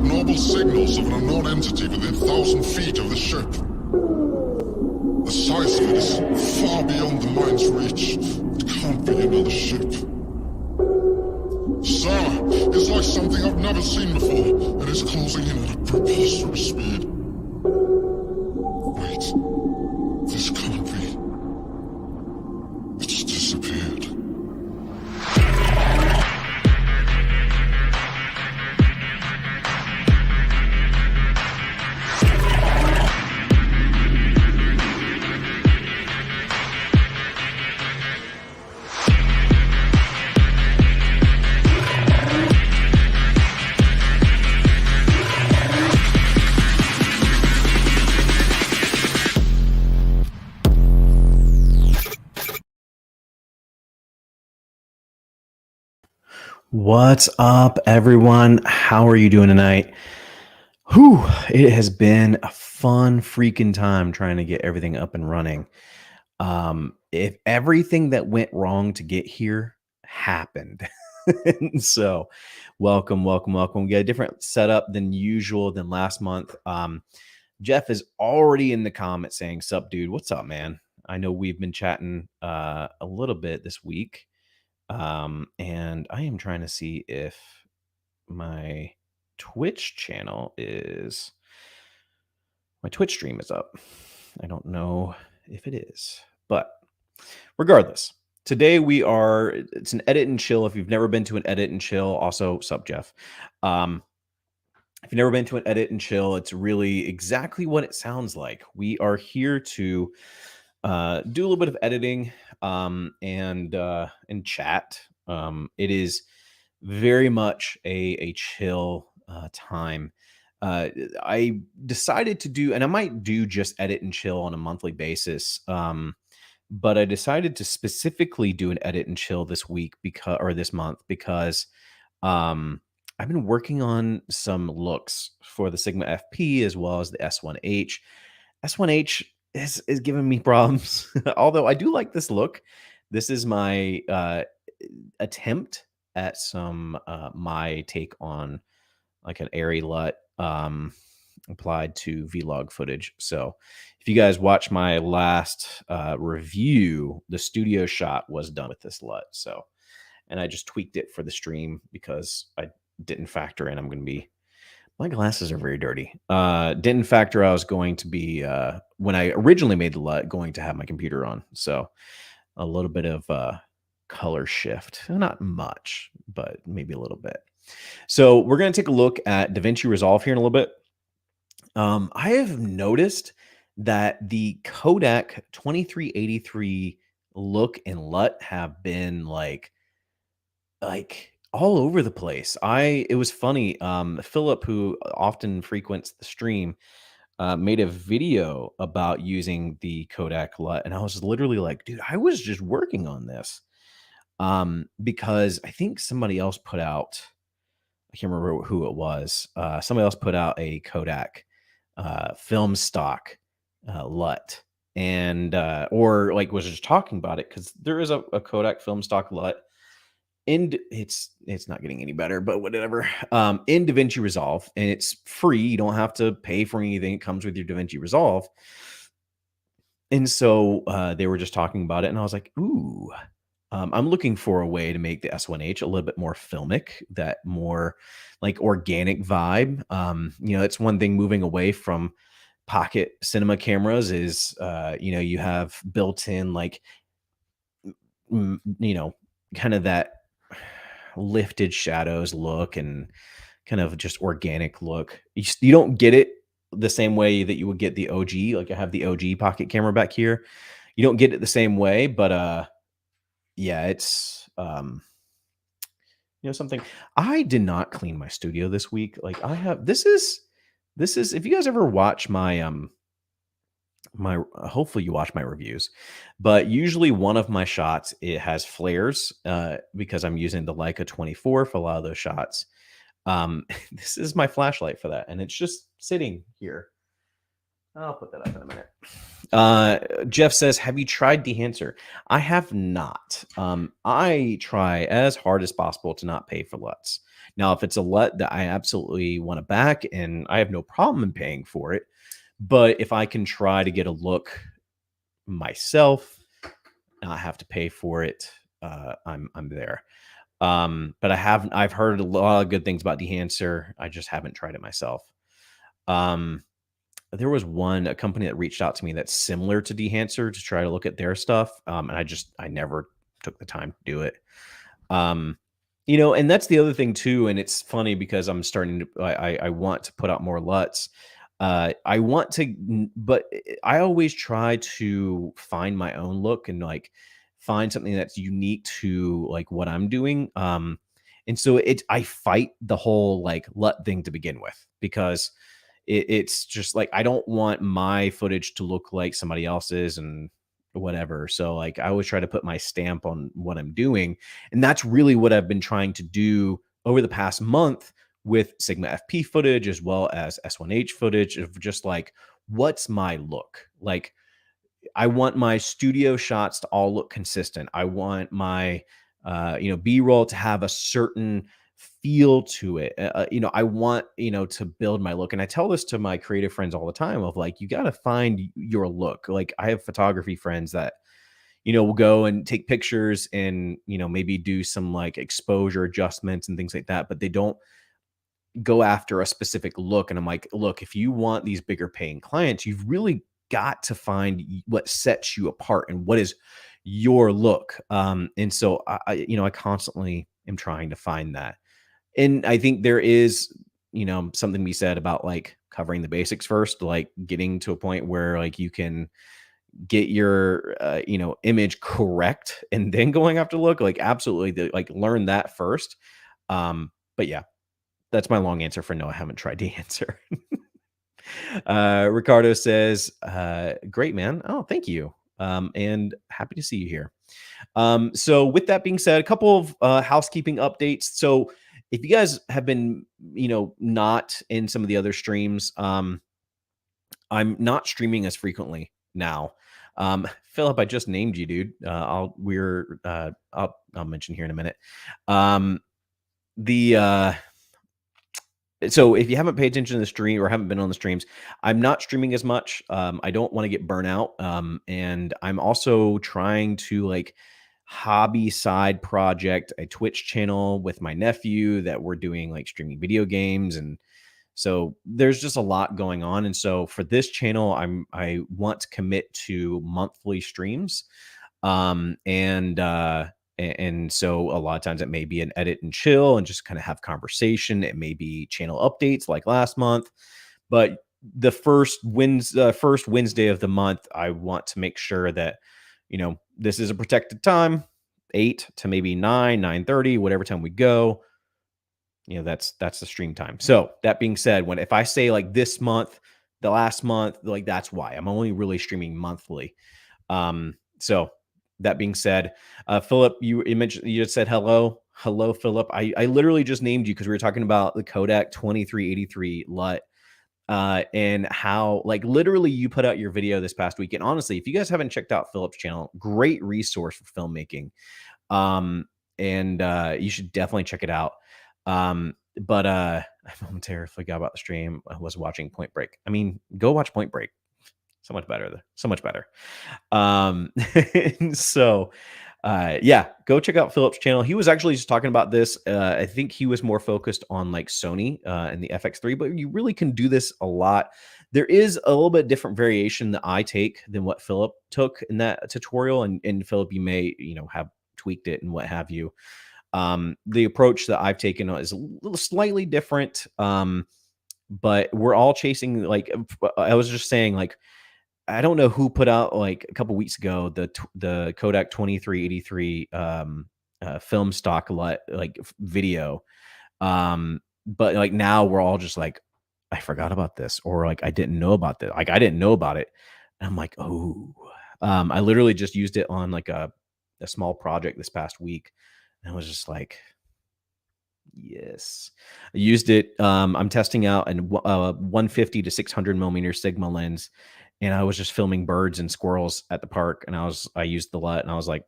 abnormal signals of an unknown entity within 1,000 feet of the ship. The size of it is far beyond the mind's reach. It can't be another ship. Sir, it's like something I've never seen before, and it's closing in at a preposterous speed. Wait, this can't be. It's disappeared. What's up, everyone? How are you doing tonight? Whew, it has been a fun freaking time trying to get everything up and running. If everything that went wrong to get here happened. So welcome. We got a different setup than usual than last month. Jeff is already in the comments saying, "Sup, dude, what's up, man?" I know we've been chatting a little bit this week. And I am trying to see if my Twitch stream is up. I don't know if it is, but regardless, today it's an edit and chill. If you've never been to an edit and chill, also sup, Jeff. If you've never been to an edit and chill, it's really exactly what it sounds like. We are here to do a little bit of editing and chat. It is very much a chill time. I decided to do, and I might do just edit and chill on a monthly basis. But I decided to specifically do an edit and chill this month because I've been working on some looks for the Sigma FP as well as the S1H. S1H is giving me problems. Although I do like this look. This is my attempt at some my take on like an airy LUT applied to vlog footage. So if you guys watch my last review, the studio shot was done with this LUT. So, and I just tweaked it for the stream because I didn't factor in my glasses are very dirty. Didn't factor I was going to be, when I originally made the LUT, going to have my computer on. So a little bit of color shift. Not much, but maybe a little bit. So we're going to take a look at Davinci Resolve here in a little bit. I have noticed that the Kodak 2383 look and LUT have been like all over the place. It was funny. Philip, who often frequents the stream, made a video about using the Kodak LUT, and I was literally like, dude, I was just working on this. Because I think somebody else put out, I can't remember who it was. Somebody else put out a Kodak film stock LUT, and or like was just talking about it because there is a Kodak film stock LUT. And it's not getting any better, but whatever. In Davinci Resolve, and it's free. You don't have to pay for anything. It comes with your Davinci Resolve. And so they were just talking about it, and I was like, ooh, I'm looking for a way to make the S1H a little bit more filmic, that more like organic vibe. It's one thing moving away from pocket cinema cameras is, you have built-in like, kind of that lifted shadows look and kind of just organic look. You don't get it the same way that you would get the OG. Like I have the OG pocket camera back here. You don't get it the same way, but yeah, it's something. I did not clean my studio this week. Like I have, this is if you guys ever watch my hopefully you watch my reviews, but usually one of my shots, it has flares because I'm using the Leica 24 for a lot of those shots. This is my flashlight for that, and it's just sitting here. I'll put that up in a minute. Jeff says, have you tried Dehancer? I have not. I try as hard as possible to not pay for LUTs. Now, if it's a LUT that I absolutely want to back and I have no problem in paying for it, but if I can try to get a look myself, not have to pay for it, I'm there. But I've heard a lot of good things about Dehancer. I just haven't tried it myself. There was a company that reached out to me that's similar to Dehancer to try to look at their stuff. And I never took the time to do it. And that's the other thing too. And it's funny because I'm starting to, I want to put out more LUTs. I want to, but I always try to find my own look and like find something that's unique to like what I'm doing. And so I fight the whole like LUT thing to begin with because it's just like I don't want my footage to look like somebody else's and whatever. So like I always try to put my stamp on what I'm doing. And that's really what I've been trying to do over the past month with Sigma FP footage as well as S1H footage of just like what's my look. Like I want my studio shots to all look consistent. I want my B-roll to have a certain feel to it. I want, to build my look. And I tell this to my creative friends all the time of like, you got to find your look. Like I have photography friends that, will go and take pictures and, maybe do some like exposure adjustments and things like that, but they don't go after a specific look. And I'm like, look, if you want these bigger paying clients, you've really got to find what sets you apart and what is your look. And so I constantly am trying to find that. And I think there is, something to be said about like covering the basics first, like getting to a point where like you can get your, image correct and then going after look, like absolutely like learn that first. But yeah, that's my long answer for no, I haven't tried the answer. Ricardo says, great, man. Oh, thank you. And happy to see you here. So with that being said, a couple of housekeeping updates. So if you guys have been, not in some of the other streams, I'm not streaming as frequently now. Philip, I just named you, dude. I'll mention here in a minute. So if you haven't paid attention to the stream or haven't been on the streams, I'm not streaming as much. I don't want to get burnout. And I'm also trying to like hobby side project a Twitch channel with my nephew that we're doing like streaming video games. And so there's just a lot going on. And so for this channel, I want to commit to monthly streams. And so a lot of times it may be an edit and chill and just kind of have conversation. It may be channel updates like last month, but the first Wednesday of the month, I want to make sure that, this is a protected time, 8 to maybe 9:30, whatever time we go, that's the stream time. So that being said, if I say like this month, the last month, like that's why I'm only really streaming monthly. So that being said, Philip, you mentioned, you just said hello, Philip. I literally just named you because we were talking about the Kodak 2383 LUT, and how like literally you put out your video this past week. And honestly, if you guys haven't checked out Philip's channel, great resource for filmmaking, and you should definitely check it out. But I momentarily forgot about the stream. I was watching Point Break. I mean, go watch Point Break. So much better. So yeah, go check out Philip's channel. He was actually just talking about this. I think he was more focused on like Sony and the FX3, but you really can do this a lot. There is a little bit different variation that I take than what Philip took in that tutorial. And Philip, you may, have tweaked it and what have you. The approach that I've taken is a little slightly different. But we're all chasing, like, I was just saying, like, I don't know who put out like a couple weeks ago the Kodak 2383 film stock LUT like video, but like now we're all just like, I forgot about this, or like I didn't know about this, like I didn't know about it, and I'm like, oh, I literally just used it on like a small project this past week, and I was just like, yes, I used it. I'm testing out a 150 to 600 millimeter Sigma lens. And I was just filming birds and squirrels at the park. And I used the LUT and I was like,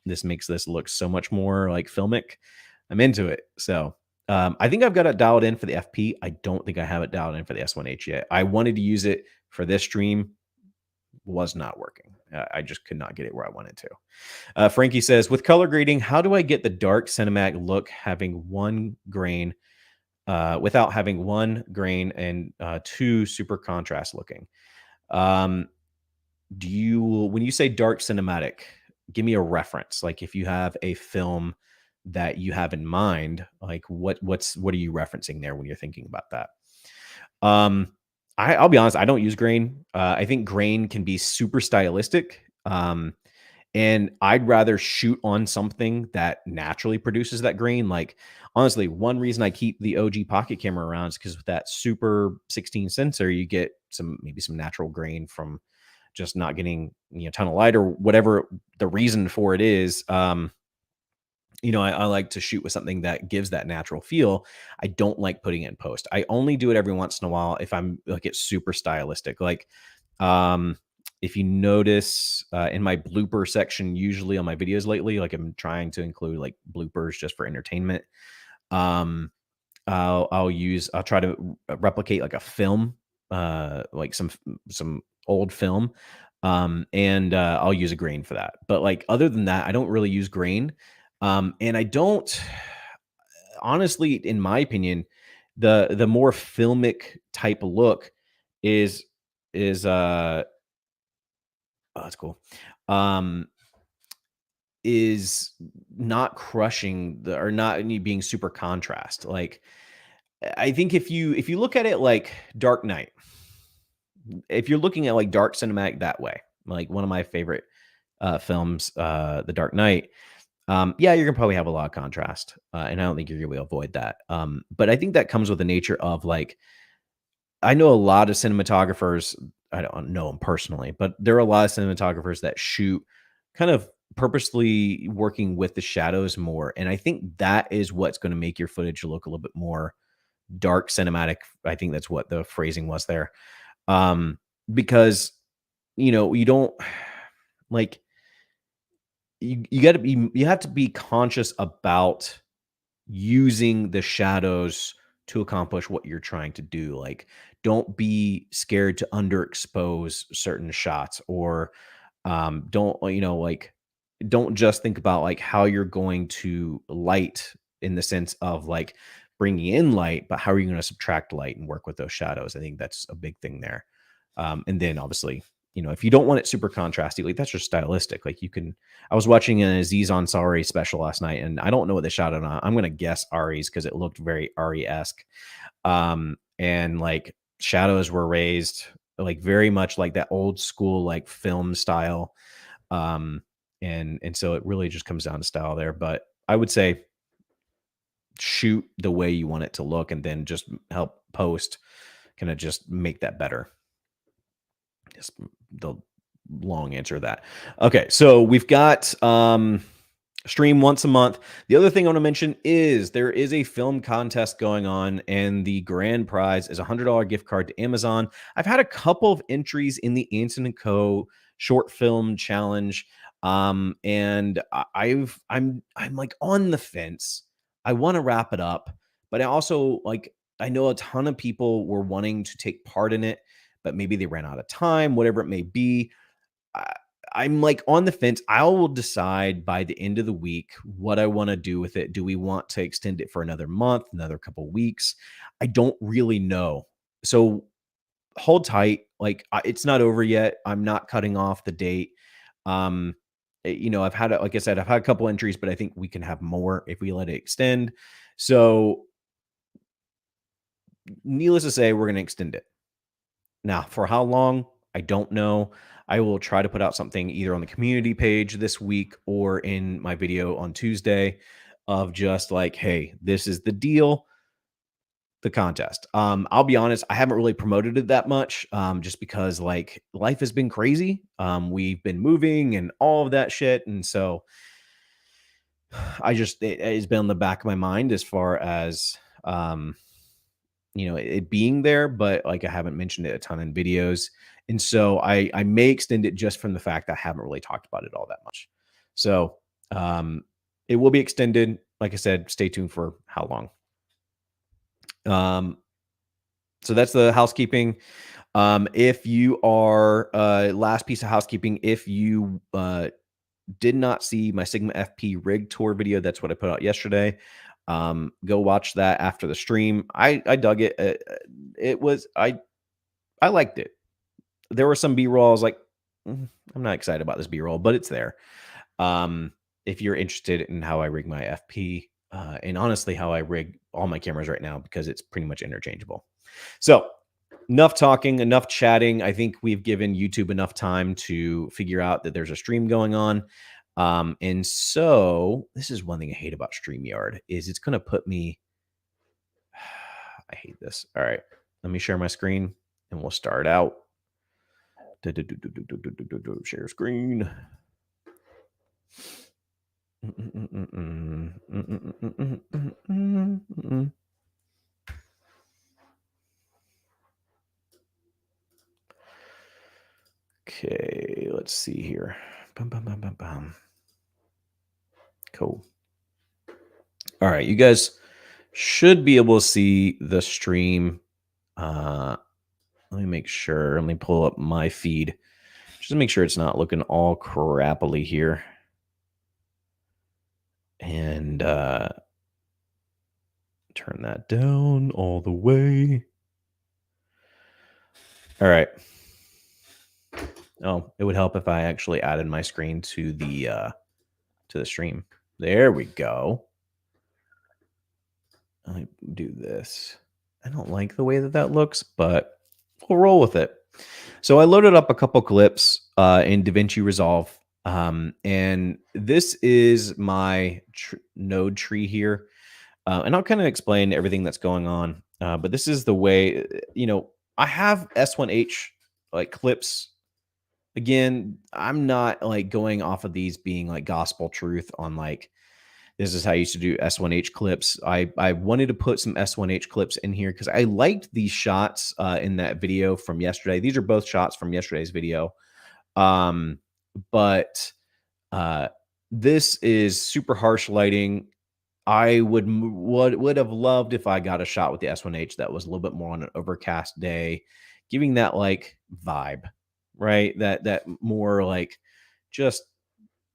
this makes this look so much more like filmic. I'm into it. So I think I've got it dialed in for the FP. I don't think I have it dialed in for the S1H yet. I wanted to use it for this stream, was not working. I just could not get it where I wanted to. Frankie says, with color grading, how do I get the dark cinematic look having one grain without having one grain and two super contrast looking? When you say dark cinematic, give me a reference. Like if you have a film that you have in mind, like what are you referencing there when you're thinking about that? I'll be honest, I don't use grain. I think grain can be super stylistic. And I'd rather shoot on something that naturally produces that grain. Like honestly, one reason I keep the OG pocket camera around is because with that super 16 sensor, you get maybe some natural grain from just not getting a ton of light or whatever the reason for it is. I like to shoot with something that gives that natural feel. I don't like putting it in post. I only do it every once in a while if I'm like it's super stylistic. Like, if you notice in my blooper section, usually on my videos lately, like I'm trying to include like bloopers just for entertainment. I'll try to replicate like a film, like some old film, and I'll use a grain for that. But like other than that, I don't really use grain. And I don't honestly, in my opinion, the more filmic type look is oh, that's cool. Um, is not crushing or not any being super contrast. Like I think if you look at it like Dark Knight, if you're looking at like dark cinematic that way, like one of my favorite films, The Dark Knight, yeah, you're gonna probably have a lot of contrast, and I don't think you're gonna be able to avoid that. But I think that comes with the nature of like I know a lot of cinematographers. I don't know them personally, but there are a lot of cinematographers that shoot kind of purposely working with the shadows more, and I think that is what's going to make your footage look a little bit more dark cinematic. I think that's what the phrasing was there, because you don't like you have to be conscious about using the shadows to accomplish what you're trying to do. Like, don't be scared to underexpose certain shots or don't like don't just think about like how you're going to light in the sense of like bringing in light, but how are you going to subtract light and work with those shadows? I think that's a big thing there. And then obviously, if you don't want it super contrasty, like that's just stylistic. Like I was watching an Aziz Ansari special last night, and I don't know what they shot it on. I'm going to guess Ari's because it looked very Ari-esque. And like shadows were raised, like very much like that old school, like film style. And so it really just comes down to style there. But I would say shoot the way you want it to look and then just help post kind of just make that better. Just the long answer to that. Okay, so we've got stream once a month. The other thing I want to mention is there is a film contest going on, and the grand prize is a $100 gift card to Amazon. I've had a couple of entries in the Anson & Co. short film challenge, and I'm like on the fence. I want to wrap it up, but I also I know a ton of people were wanting to take part in it, but maybe they ran out of time, whatever it may be. I'm like on the fence. I will decide by the end of the week what I want to do with it. Do we want to extend it for another month, another couple weeks? I don't really know. So hold tight. Like it's not over yet. I'm not cutting off the date. I've had, like I said, I've had a couple entries, but I think we can have more if we let it extend. So needless to say, we're going to extend it. Now, for how long? I don't know. I will try to put out something either on the community page this week or in my video on Tuesday of just like, hey, this is the deal, the contest. I'll be honest, I haven't really promoted it that much, just because like life has been crazy. We've been moving and all of that shit. And so it's been on the back of my mind as far as it being there, but like I haven't mentioned it a ton in videos. And so I may extend it just from the fact that I haven't really talked about it all that much. So it will be extended. Like I said, stay tuned for how long. So that's the housekeeping. If you are last piece of housekeeping, if you did not see my Sigma FP rig tour video, that's what I put out yesterday. Go watch that after the stream. I dug it. It was I liked it. There were some B-roll. I was like, I'm not excited about this B-roll, but it's there. If you're interested in how I rig my FP, and honestly how I rig all my cameras right now, because it's pretty much interchangeable. So enough talking, enough chatting. I think we've given YouTube enough time to figure out that there's a stream going on. And so this is one thing I hate about StreamYard is it's going to put me, I hate this. All right, let me share my screen and we'll start out. Share screen. Okay, let's see here. Cool. All right, you guys should be able to see the stream. Let me make sure. Let me pull up my feed just to make sure it's not looking all crappily here. And turn that down all the way. All right. Oh, it would help if I actually added my screen to the stream. There we go. Let me do this. I don't like the way that looks, but we'll roll with it. So I loaded up a couple clips in Davinci Resolve, and this is my node tree here. And I'll kind of explain everything that's going on. But this is the way, I have S1H like clips. Again, I'm not like going off of these being like gospel truth on like, this is how I used to do S1H clips. I wanted to put some S1H clips in here because I liked these shots in that video from yesterday. These are both shots from yesterday's video. But this is super harsh lighting. I would have loved if I got a shot with the S1H that was a little bit more on an overcast day, giving that like vibe, right? That more like just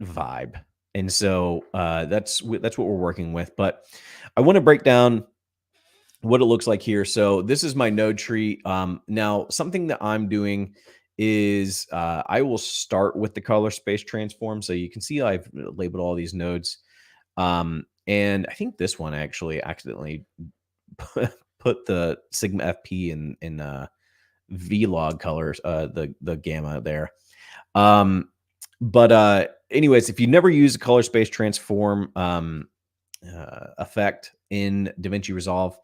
vibe. And so that's what we're working with. But I want to break down what it looks like here. So this is my node tree. Now, something that I'm doing is I will start with the color space transform. So you can see I've labeled all these nodes. And I think this one I actually accidentally put the Sigma FP in Vlog colors, the gamma there. But anyways, if you never use a color space transform effect in Davinci Resolve,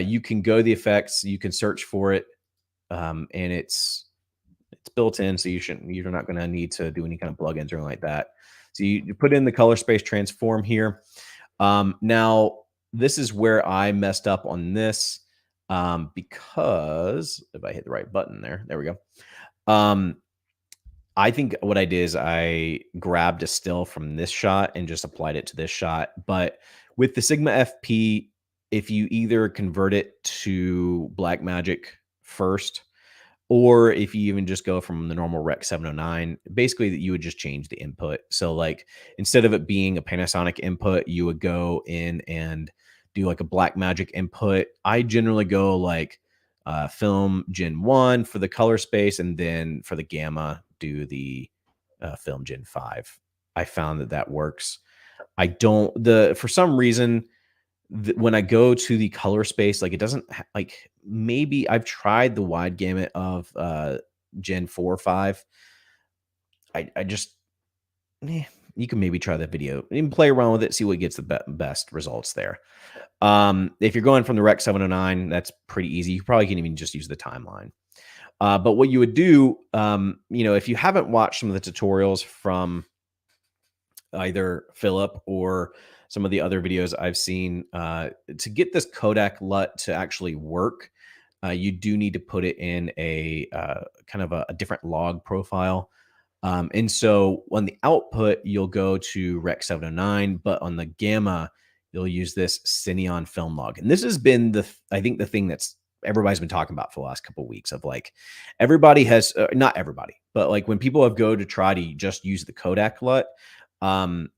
you can go to the effects, you can search for it, and it's built in, so you're not going to need to do any kind of plugins or anything like that. So you put in the color space transform here. Now this is where I messed up on this, because if I hit the right button there we go. I think what I did is I grabbed a still from this shot and just applied it to this shot. But with the Sigma FP, if you either convert it to Blackmagic first, or if you even just go from the normal Rec 709, basically that you would just change the input. So like instead of it being a Panasonic input, you would go in and do like a Blackmagic input. I generally go like film Gen 1 for the color space, and then for the gamma do the film Gen 5. I found that works. I don't for some reason when I go to the color space, like it doesn't like, maybe I've tried the wide gamut of Gen 4 or 5. I just you can maybe try that video and play around with it, see what gets the best results there. If you're going from the Rec 709, that's pretty easy. You probably can even just use the timeline. But what you would do, if you haven't watched some of the tutorials from either Philip or some of the other videos I've seen, to get this Kodak LUT to actually work, you do need to put it in a kind of a different log profile. And so on the output, you'll go to Rec 709, but on the gamma, you'll use this Cineon film log. And this has been I think the thing that's everybody's been talking about for the last couple of weeks of like, everybody has, not everybody, but like when people have go to try to just use the Kodak LUT, um,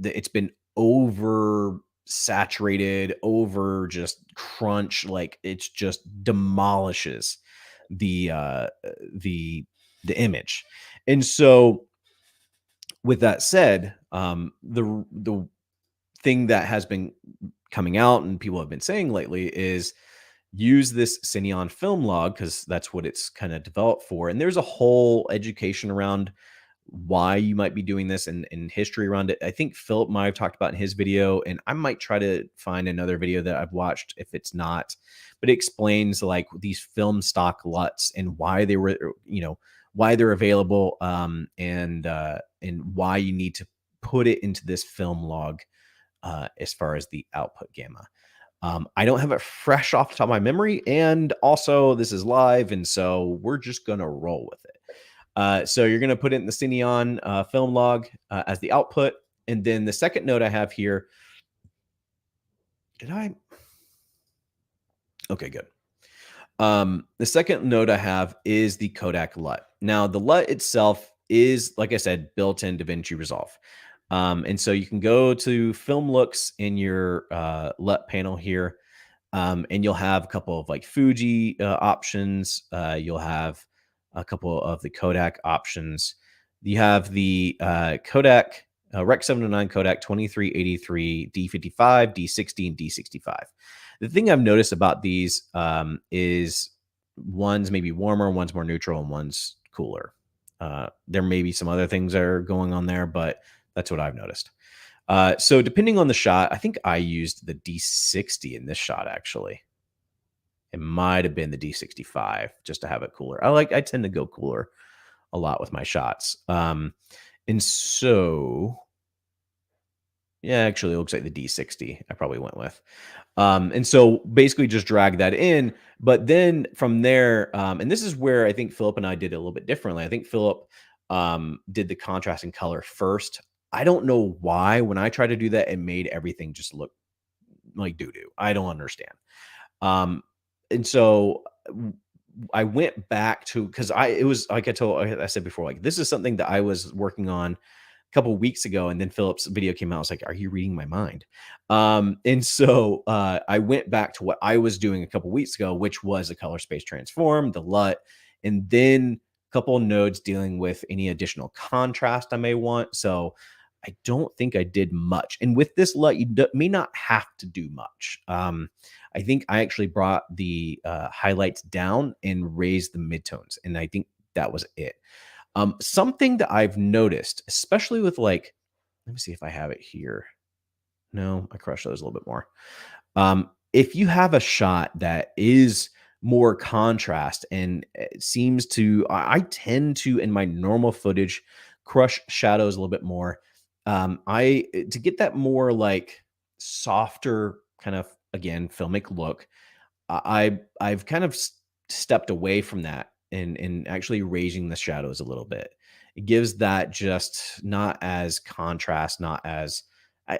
it's been over saturated, over just crunch. Like it's just demolishes the, the, the image. And so with that said, the thing that has been coming out and people have been saying lately is use this Cineon film log because that's what it's kind of developed for. And there's a whole education around why you might be doing this and history around it. I think Philip might have talked about in his video, and I might try to find another video that I've watched if it's not, but it explains like these film stock LUTs and why they were, why they're available, and why you need to put it into this film log as far as the output gamma. I don't have it fresh off the top of my memory, and also this is live, and so we're just gonna roll with it. So you're gonna put it in the Cineon film log as the output, and then the second node I have here. Okay, good. The second node I have is the Kodak LUT. Now the LUT itself is, like I said, built in Davinci Resolve. And so you can go to film looks in your LUT panel here, and you'll have a couple of like Fuji options. You'll have a couple of the Kodak options. You have the Kodak Rec 709 Kodak 2383 D55, D60, and D65. The thing I've noticed about these is one's maybe warmer, one's more neutral, and one's cooler. There may be some other things that are going on there, but that's what I've noticed. So depending on the shot, I think I used the D60 in this shot, actually. It might have been the D65 just to have it cooler. I tend to go cooler a lot with my shots. And so, yeah, actually it looks like the D60 I probably went with. And so basically just drag that in. But then from there, and this is where I think Philip and I did it a little bit differently. I think Philip did the contrast and color first. I don't know why when I tried to do that, it made everything just look like doo-doo. I don't understand. And so I went back to, because it was like I said before, like this is something that I was working on a couple of weeks ago, and then Philip's video came out. I was like, "Are you reading my mind?" And so I went back to what I was doing a couple of weeks ago, which was a color space transform, the LUT, and then a couple of nodes dealing with any additional contrast I may want. So I don't think I did much. And with this LUT, you may not have to do much. I think I actually brought the highlights down and raised the midtones, and I think that was it. Something that I've noticed, especially with like, let me see if I have it here. No, I crushed those a little bit more. If you have a shot that is more contrast and it seems to, I tend to, in my normal footage, crush shadows a little bit more. To get that more like softer kind of, again, filmic look, I've kind of stepped away from that and actually raising the shadows a little bit. It gives that just not as contrast, not as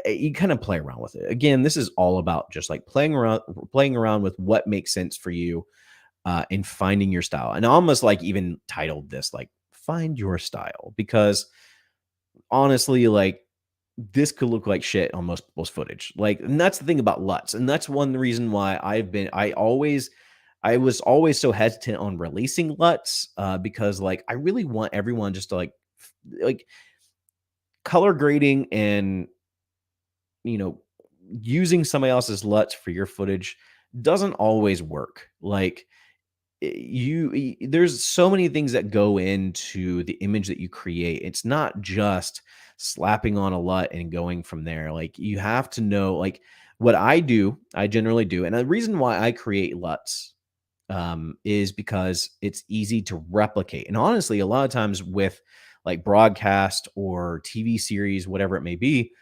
you kind of play around with it. Again, this is all about just like playing around with what makes sense for you, and finding your style. And I almost like even titled this like "Find Your Style," because honestly, like this could look like shit on most people's footage. Like, and that's the thing about LUTs. And that's one reason why I was always so hesitant on releasing LUTs, because like, I really want everyone just to like color grading and, using somebody else's LUTs for your footage doesn't always work. Like, there's so many things that go into the image that you create. It's not just slapping on a LUT and going from there. Like, you have to know, like what I generally do. And the reason why I create LUTs is because it's easy to replicate. And honestly, a lot of times with like broadcast or TV series, whatever it may be,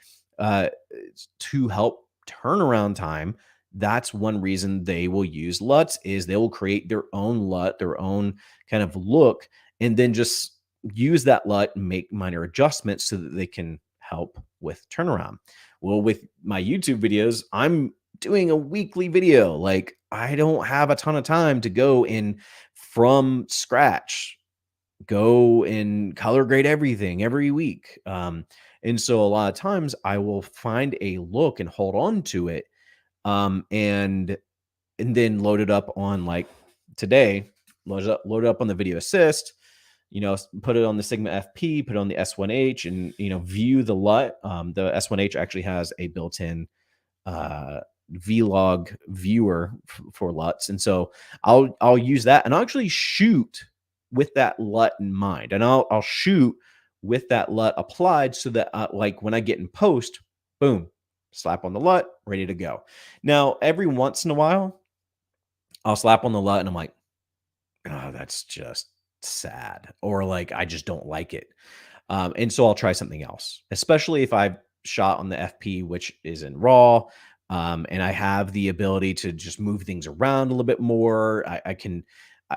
to help turnaround time, that's one reason they will use LUTs, is they will create their own LUT, their own kind of look, and then just use that LUT and make minor adjustments so that they can help with turnaround. Well, with my YouTube videos, I'm doing a weekly video. Like, I don't have a ton of time to go in from scratch, go and color grade everything every week. And so a lot of times I will find a look and hold on to it, and then load it up on, like, today, load it up on the video assist, put it on the Sigma FP, put it on the S1H, and view the LUT. The S1H actually has a built-in vlog viewer for LUTs, and so I'll use that, and I'll actually shoot with that LUT in mind, and I'll shoot with that LUT applied, so that like when I get in post, boom, slap on the LUT, ready to go. Now, every once in a while, I'll slap on the LUT, and I'm like, oh, that's just sad, or like I just don't like it. And so I'll try something else, especially if I've shot on the FP, which is in RAW, and I have the ability to just move things around a little bit more.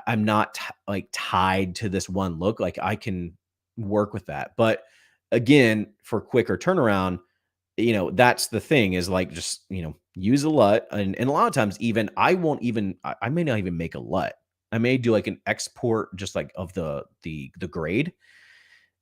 I'm not like tied to this one look. Like, I can work with that. But again, for quicker turnaround, that's the thing, is like, just, use a LUT. And a lot of times, even I may not even make a LUT. I may do like an export, just like of the grade,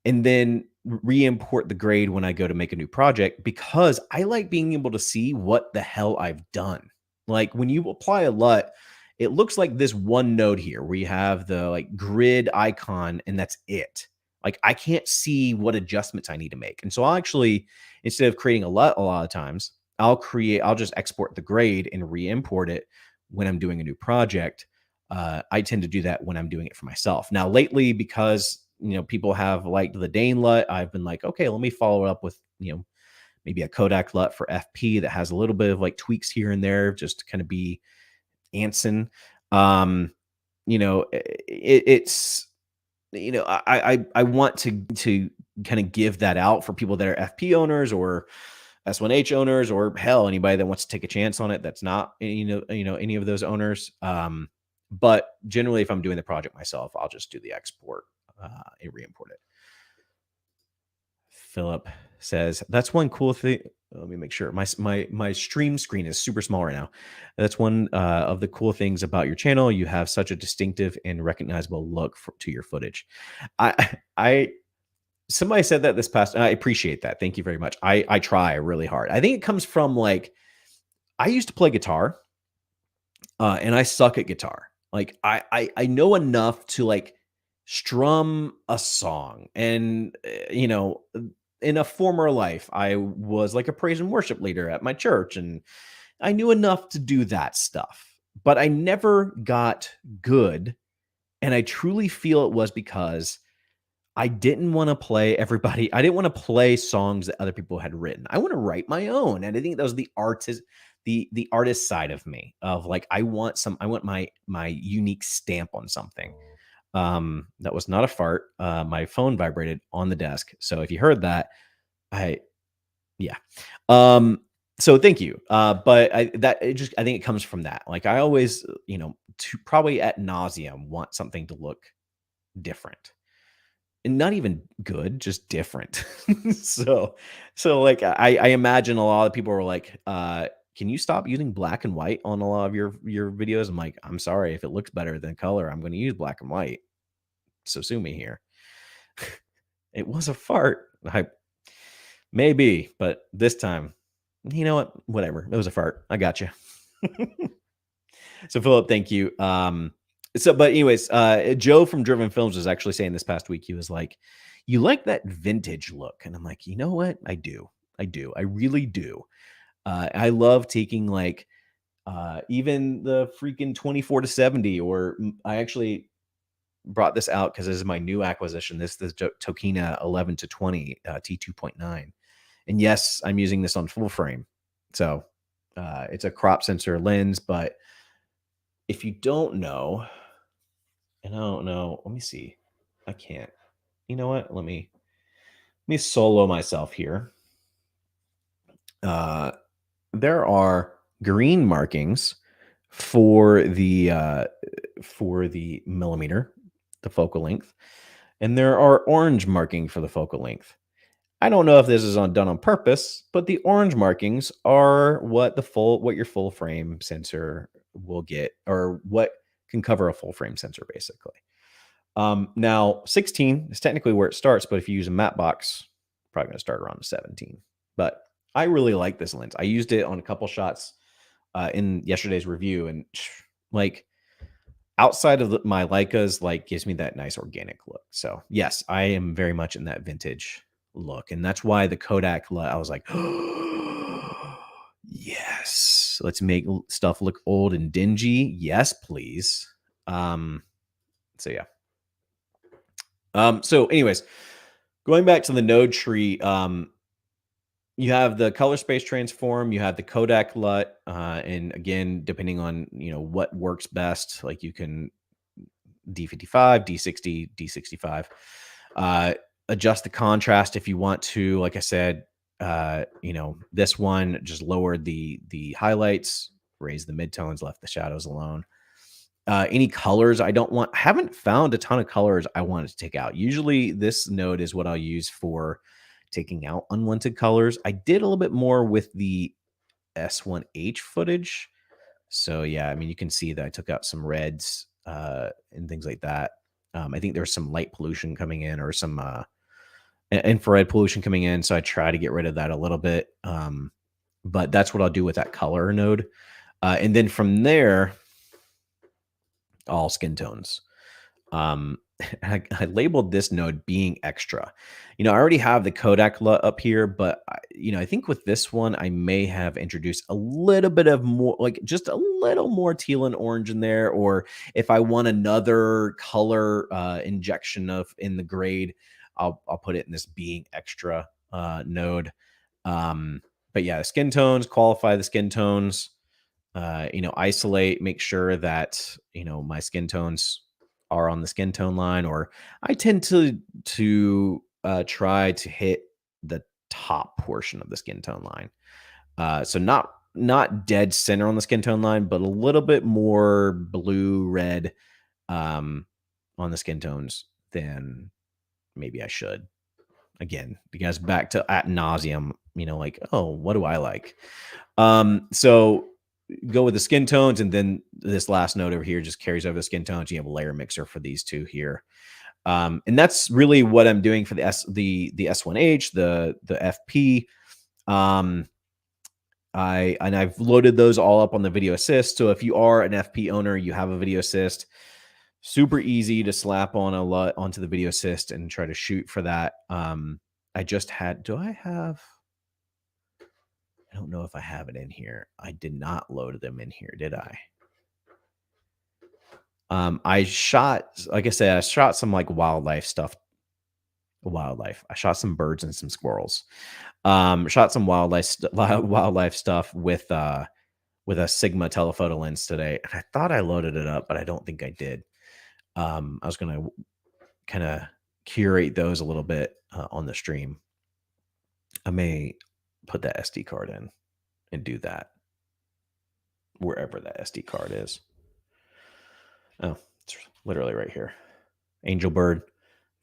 and then re-import the grade when I go to make a new project, because I like being able to see what the hell I've done. Like, when you apply a LUT, it looks like this one node here where you have the like grid icon, and that's it. Like, I can't see what adjustments I need to make. And so I'll actually, instead of creating a LUT, a lot of times I'll just export the grade and re-import it when I'm doing a new project. I tend to do that when I'm doing it for myself. Now, lately, because people have liked the Dane LUT, I've been like, okay, let me follow it up with maybe a Kodak LUT for FP that has a little bit of like tweaks here and there, just to kind of be Anson. It's I want to kind of give that out for people that are FP owners or S1H owners, or hell, anybody that wants to take a chance on it that's not any of those owners. But generally, if I'm doing the project myself, I'll just do the export and re-import it. Philip says, that's one cool thing. Let me make sure my stream screen is super small right now. That's one of the cool things about your channel. You have such a distinctive and recognizable look to your footage. Somebody said that this past, and I appreciate that. Thank you very much. I try really hard. I think it comes from, like, I used to play guitar, and I suck at guitar. Like, I know enough to like strum a song, and in a former life, I was like a praise and worship leader at my church, and I knew enough to do that stuff, but I never got good. And I truly feel it was because I didn't want to play everybody. I didn't want to play songs that other people had written. I want to write my own. And I think that was the artist side of me, of like, I want my unique stamp on something. That was not a fart. My phone vibrated on the desk. So if you heard that, yeah. So thank you. But I think it comes from that. Like, I always, probably ad nauseum want something to look different. And not even good, just different. so like, I imagine a lot of people were like, can you stop using black and white on a lot of your videos? I'm like, I'm sorry, if it looks better than color, I'm going to use black and white. So sue me here. It was a fart. Maybe, but this time, you know what? Whatever. It was a fart. I got you. So Philip, thank you. But anyways, Joe from Driven Films was actually saying this past week, he was like, you like that vintage look? And I'm like, you know what? I do. I really do. I love taking like, even the freaking 24-70, or I actually brought this out because this is my new acquisition. This Tokina 11-20 T2.9. And yes, I'm using this on full frame. So it's a crop sensor lens, but if you don't know, and I don't know, let me see. I can't. You know what? Let me solo myself here. There are green markings for the millimeter, the focal length, and there are orange marking for the focal length. I don't know if this is done on purpose, but the orange markings are what your full frame sensor will get, or what can cover a full frame sensor, basically. Now 16 is technically where it starts, but if you use a matte box, probably gonna start around 17. But I really like this lens. I used it on a couple shots in yesterday's review, and like outside of my Leicas, like gives me that nice organic look. So yes, I am very much in that vintage look, and that's why the Kodak LUT, I was like, yes, let's make stuff look old and dingy. Yes, please. So yeah. So anyways, going back to the node tree, you have the color space transform, you have the Kodak LUT, and again, depending on what works best, like you can D55, D60, D65. Adjust the contrast if you want to. Like I said, this one just lowered the highlights, raised the midtones, left the shadows alone. Any colors I haven't found a ton of colors I wanted to take out. Usually this node is what I'll use for taking out unwanted colors. I did a little bit more with the S1H footage. So yeah, I mean, you can see that I took out some reds and things like that. I think there's some light pollution coming in, or some infrared pollution coming in. So I try to get rid of that a little bit. But that's what I'll do with that color node. And then from there, all skin tones. I labeled this node being extra. I already have the Kodak LUT up here, but I think with this one, I may have introduced a little bit of more, like just a little more teal and orange in there. Or if I want another color injection in the grade, I'll put it in this being extra node. But yeah, the skin tones, qualify the skin tones, isolate, make sure that, my skin tones are on the skin tone line, or I tend to try to hit the top portion of the skin tone line. So not dead center on the skin tone line, but a little bit more blue, red on the skin tones than maybe I should. Again, you guys back to ad nauseum, like, oh, what do I like? So go with the skin tones, and then this last node over here just carries over the skin tones. You have a layer mixer for these two here. And that's really what I'm doing for the S1H, the FP. I've loaded those all up on the video assist. So if you are an FP owner, you have a video assist, super easy to slap on a LUT onto the video assist and try to shoot for that. I don't know if I have it in here. I did not load them in here, did I? I shot, like I said, I shot some like wildlife stuff. I shot some birds and some squirrels. Shot some wildlife stuff with a Sigma telephoto lens today. And I thought I loaded it up, but I don't think I did. I was going to kind of curate those a little bit on the stream. I may put that SD card in and do that wherever that SD card is. Oh, it's literally right here. Angel Bird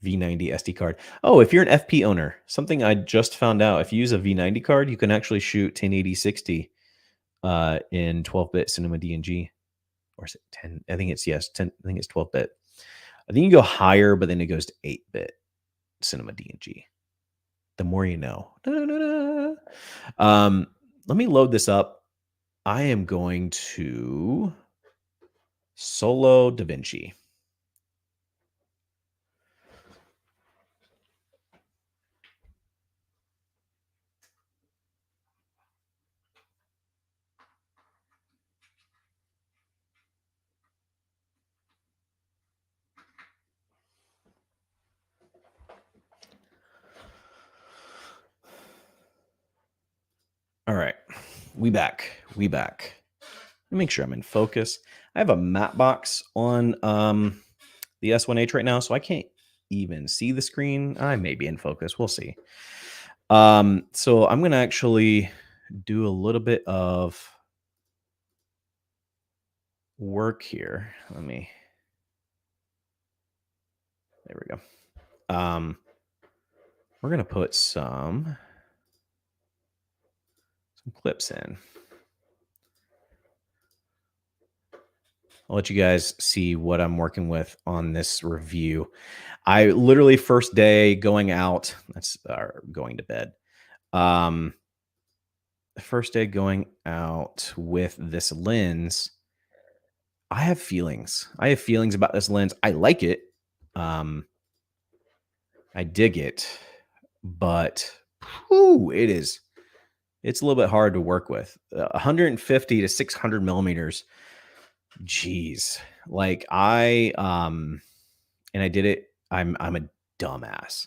V90 SD card. Oh, if you're an FP owner, something I just found out, if you use a V90 card, you can actually shoot 1080-60 in 12-bit cinema DNG. Or is it 10? I think it's 10. I think it's 12-bit. I think you go higher, but then it goes to 8-bit cinema DNG. The more you know. Let me load this up. I am going to solo Davinci. All right, we back. Let me make sure I'm in focus. I have a matte box on the S1H right now, so I can't even see the screen. I may be in focus. We'll see. So I'm going to actually do a little bit of work here. There we go. we're going to put some clips in. I'll let you guys see what I'm working with on this review. I literally first day going out, that's going to bed. The first day going out with this lens, I have feelings. I have feelings about this lens. I like it. I dig it, but it's a little bit hard to work with. 150 to 600 millimeters. Geez, like and I did it. I'm a dumbass.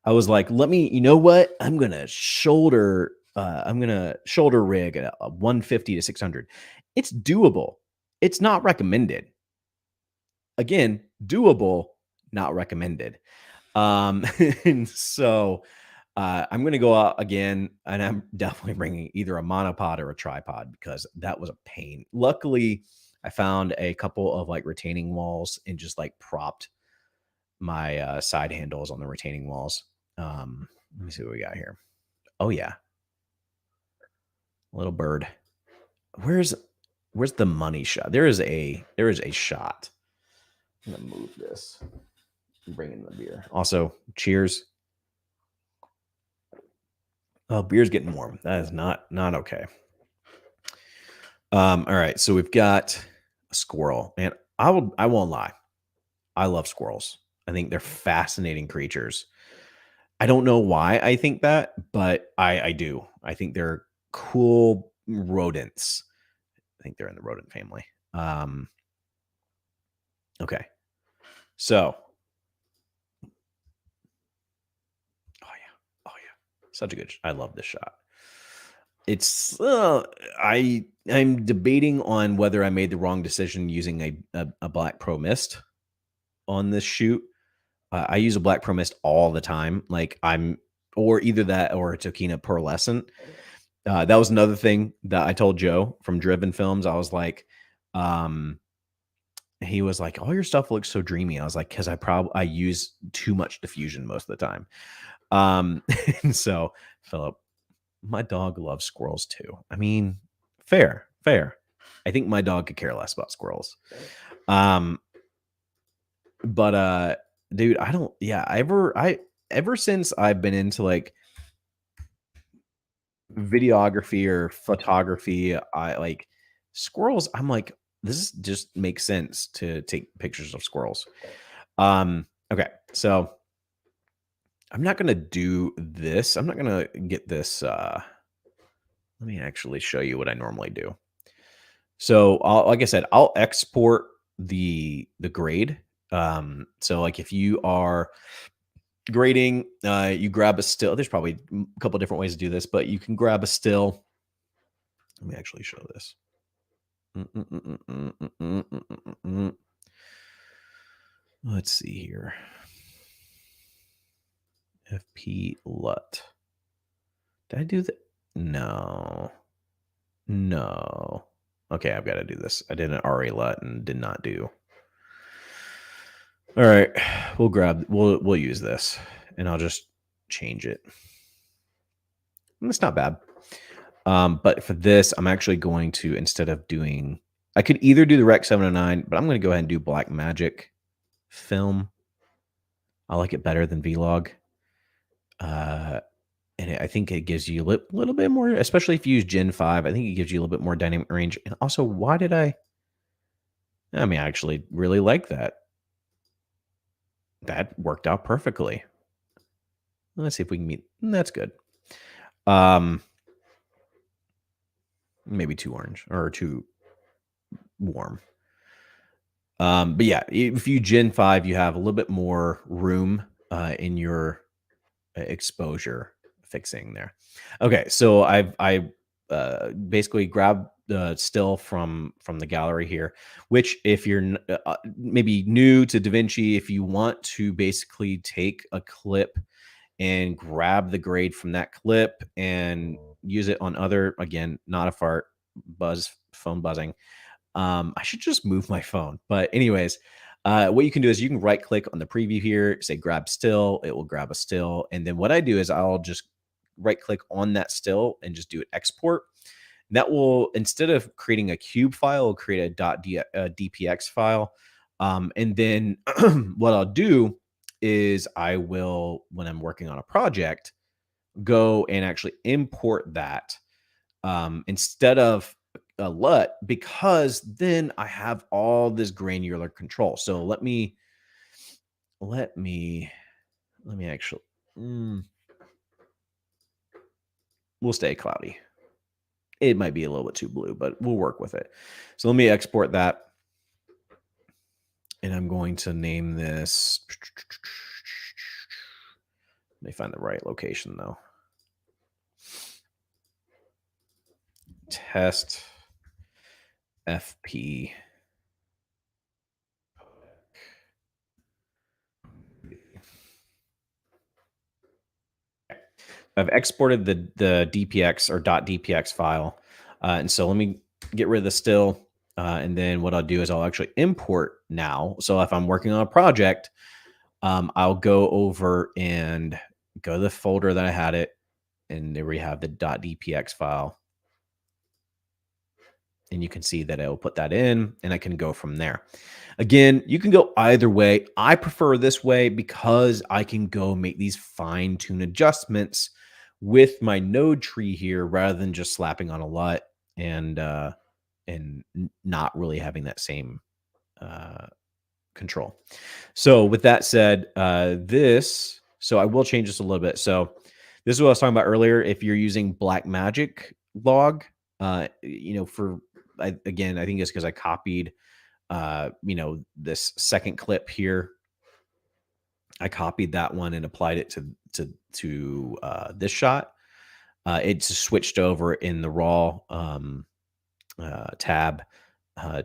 I was like, you know what? I'm gonna shoulder rig at a 150 to 600. It's doable. It's not recommended. Again, doable, not recommended. And so I'm going to go out again, and I'm definitely bringing either a monopod or a tripod because that was a pain. Luckily, I found a couple of like retaining walls and just like propped my side handles on the retaining walls. Let me see what we got here. Oh yeah, little bird. Where's the money shot? There is a shot. I'm gonna move this. Bring in the beer. Also, cheers. Oh, beer's getting warm. That is not okay. All right, so we've got a squirrel, and I won't lie, I love squirrels. I think they're fascinating creatures. I don't know why I think that, but I do. I think they're cool rodents. I think they're in the rodent family. Okay, so oh yeah, such a good. I love this shot. It's I'm debating on whether I made the wrong decision using a Black Pro Mist on this shoot. I use a Black Pro Mist all the time. Like or either that or a Tokina pearlescent. That was another thing that I told Joe from Driven Films. I was like, he was like, all your stuff looks so dreamy. I was like, because I use too much diffusion most of the time. And so Philip, my dog loves squirrels too. I mean, fair. I think my dog could care less about squirrels. But dude, ever since I've been into like videography or photography, I like squirrels. I'm like, this just makes sense to take pictures of squirrels. Okay, so I'm not gonna do this. I'm not gonna get this. Let me actually show you what I normally do. So like I said, I'll export the grade. So like if you are grading, you grab a still. There's probably a couple different ways to do this, but you can grab a still. Let me actually show this. Let's see here. FP LUT. Did I do that? No. Okay, I've got to do this. I did an RA LUT and did not do. All right, we'll use this, and I'll just change it. And it's not bad. But for this, I'm actually going to, instead of doing, I could either do the Rec 709, but I'm going to go ahead and do Black Magic film. I like it better than Vlog. And I think it gives you a little bit more, especially if you use Gen 5. I think it gives you a little bit more dynamic range. And also, I actually really like that. That worked out perfectly. Let's see if we can meet. That's good. Maybe too orange or too warm. But yeah, if you Gen 5, you have a little bit more room in your exposure fixing there. Okay, so I basically grabbed the still from the gallery here, which if you're maybe new to DaVinci, if you want to basically take a clip and grab the grade from that clip and use it on other, again, not a phone buzzing. I should just move my phone. But anyways, What you can do is you can right click on the preview here, say grab still, it will grab a still. And then what I do is I'll just right click on that still and just do it export. That will, instead of creating a cube file, it'll create a DPX file. And then what I'll do is I will, when I'm working on a project, go and actually import that instead of a LUT, because then I have all this granular control. So let me actually, we'll stay cloudy. It might be a little bit too blue, but we'll work with it. So let me export that. And I'm going to name this. Let me find the right location though. Test FP. I've exported the DPX or .dpx file. And so let me get rid of the still. And then what I'll do is I'll actually import now. So if I'm working on a project, I'll go over and go to the folder that I had it. And there we have the .dpx file. And you can see that I will put that in and I can go from there. Again, you can go either way. I prefer this way because I can go make these fine-tune adjustments with my node tree here rather than just slapping on a LUT and not really having that same control. So with that said, so I will change this a little bit. So this is what I was talking about earlier. If you're using Blackmagic log, again, I think it's because I copied, this second clip here. I copied that one and applied it to this shot. It's switched over in the raw tab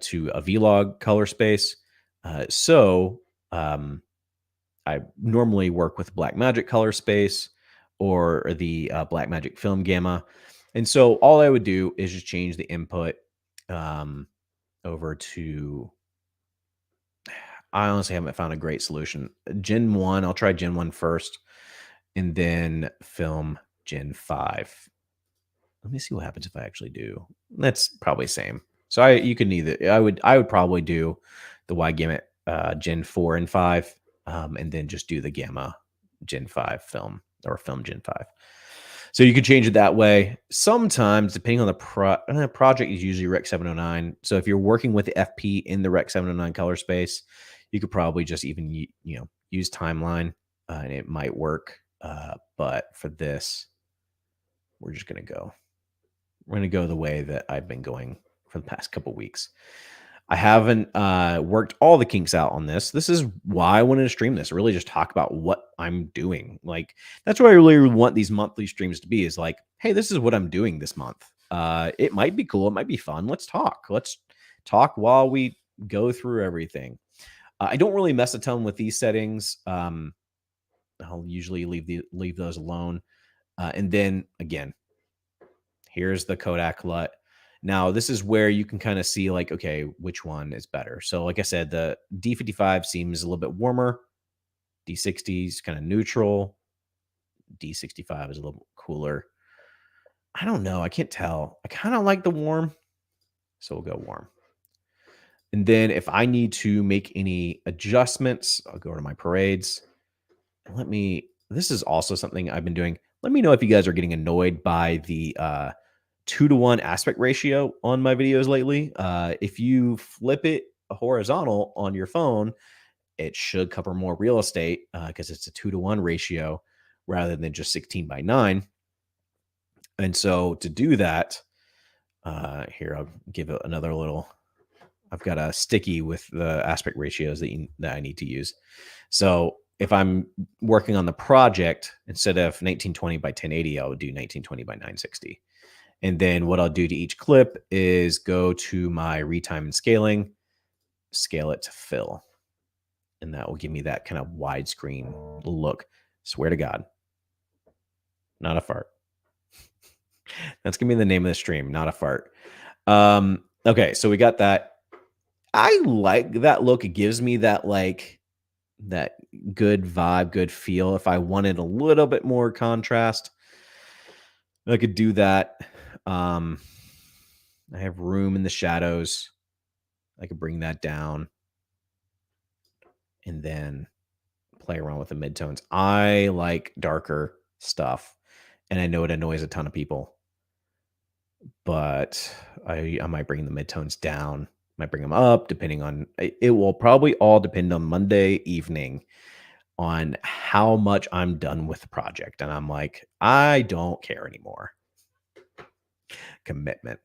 to a vlog color space. I normally work with Blackmagic color space or the Blackmagic film gamma. And so all I would do is just change the input over to, I honestly haven't found a great solution. Gen 1, I'll try Gen 1 first, and then film Gen 5. Let me see what happens if I actually do. That's probably same. So you can either, I would probably do the Y gamut Gen 4 and 5, and then just do the gamma Gen 5 film or film Gen 5. So you could change it that way. Sometimes, depending on the project, is usually Rec 709. So if you're working with the FP in the Rec 709 color space, you could probably just even use timeline, and it might work. But for this, we're just going to go. We're going to go the way that I've been going for the past couple weeks. I haven't worked all the kinks out on this. This is why I wanted to stream this, really just talk about what I'm doing. Like, that's what I really want these monthly streams to be, is like, hey, this is what I'm doing this month. It might be cool. It might be fun. Let's talk. Let's talk while we go through everything. I don't really mess a ton with these settings. I'll usually leave those alone. And then again, here's the Kodak LUT. Now, this is where you can kind of see like, okay, which one is better. So like I said, the D55 seems a little bit warmer. D60 is kind of neutral. D65 is a little cooler. I don't know. I can't tell. I kind of like the warm. So we'll go warm. And then if I need to make any adjustments, I'll go to my parades. This is also something I've been doing. Let me know if you guys are getting annoyed by the 2-to-1 aspect ratio on my videos lately. If you flip it horizontal on your phone, it should cover more real estate because it's a 2-to-1 ratio rather than just 16:9. And so to do that, here, I'll give it another little. I've got a sticky with the aspect ratios that I need to use. So if I'm working on the project, instead of 1920 by 1080, I would do 1920 by 960. And then what I'll do to each clip is go to my retime and scaling, scale it to fill. And that will give me that kind of widescreen look. Swear to God. Not a fart. That's going to be the name of the stream, not a fart. Okay, so we got that. I like that look. It gives me that like that good vibe, good feel. If I wanted a little bit more contrast, I could do that. Um, I have room in the shadows. I could bring that down and then play around with the midtones. I like darker stuff, and I know it annoys a ton of people, but I might bring the midtones down, might bring them up, depending on it will probably all depend on Monday evening on how much I'm done with the project. And I'm like, I don't care anymore. Commitment.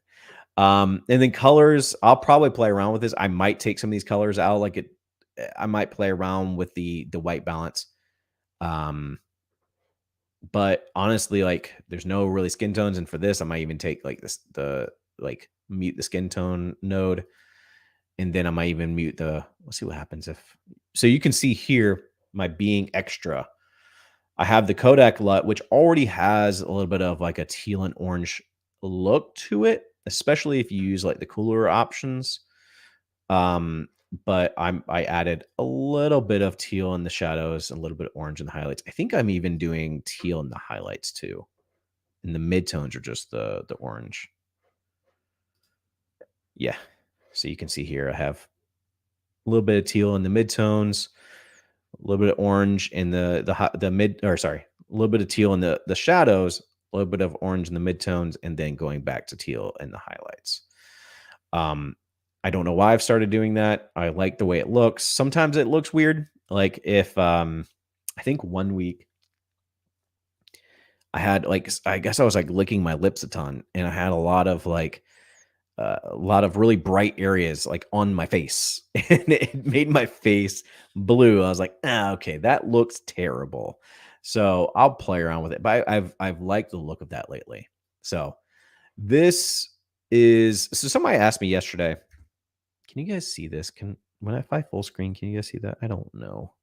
And then colors, I'll probably play around with this. I might take some of these colors out, like it. I might play around with the white balance. Um, but honestly, like there's no really skin tones, and for this, I might even take like this the like mute the skin tone node, and then I might even mute the. Let's see what happens if. So you can see here my being extra. I have the Kodak LUT, which already has a little bit of like a teal and orange look to it, especially if you use like the cooler options. Um, but I added a little bit of teal in the shadows, and a little bit of orange in the highlights. I think I'm even doing teal in the highlights too. And the midtones are just the orange. Yeah. So you can see here I have a little bit of teal in the midtones, a little bit of orange in the mid, or sorry, a little bit of teal in the shadows, a little bit of orange in the midtones, and then going back to teal in the highlights. I don't know why I've started doing that. I like the way it looks. Sometimes it looks weird. Like if I think one week I had like I guess I was like licking my lips a ton, and I had a lot of really bright areas like on my face, and it made my face blue. I was like, okay, that looks terrible. So I'll play around with it. But I've liked the look of that lately. So this is so somebody asked me yesterday, can you guys see this? When if I full screen, can you guys see that? I don't know.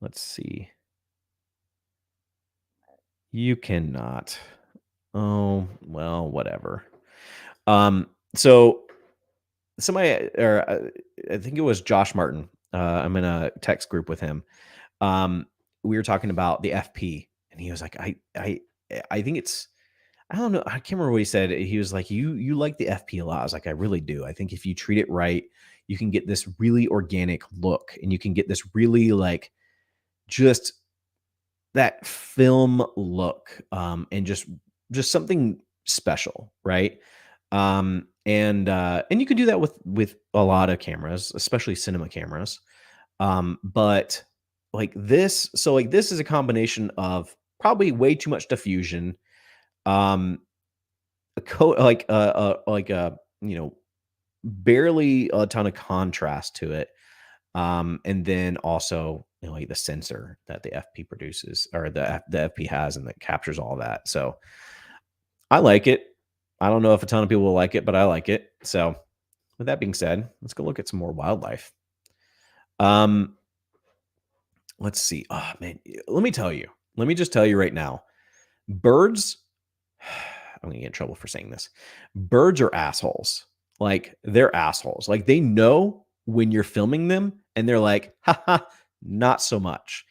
Let's see. You cannot. Oh, well, whatever. So somebody, or I think it was Josh Martin. I'm in a text group with him. We were talking about the FP, and he was like, I think it's, I don't know, I can't remember what he said. He was like, you like the FP a lot. I was like, I really do. I think if you treat it right, you can get this really organic look, and you can get this really like just that film look, and just something special, right? And you can do that with a lot of cameras, especially cinema cameras. But like this, so like this is a combination of probably way too much diffusion, um, like a barely a ton of contrast to it, and then also like the sensor that the FP produces, or the FP has, and that captures all that. So I like it. I don't know if a ton of people will like it, but I like it. So with that being said, let's go look at some more wildlife. Um, let's see. Oh man, let me tell you. Let me just tell you right now. Birds, I'm gonna get in trouble for saying this. Birds are assholes. Like they're assholes. Like they know when you're filming them, and they're like, haha, not so much.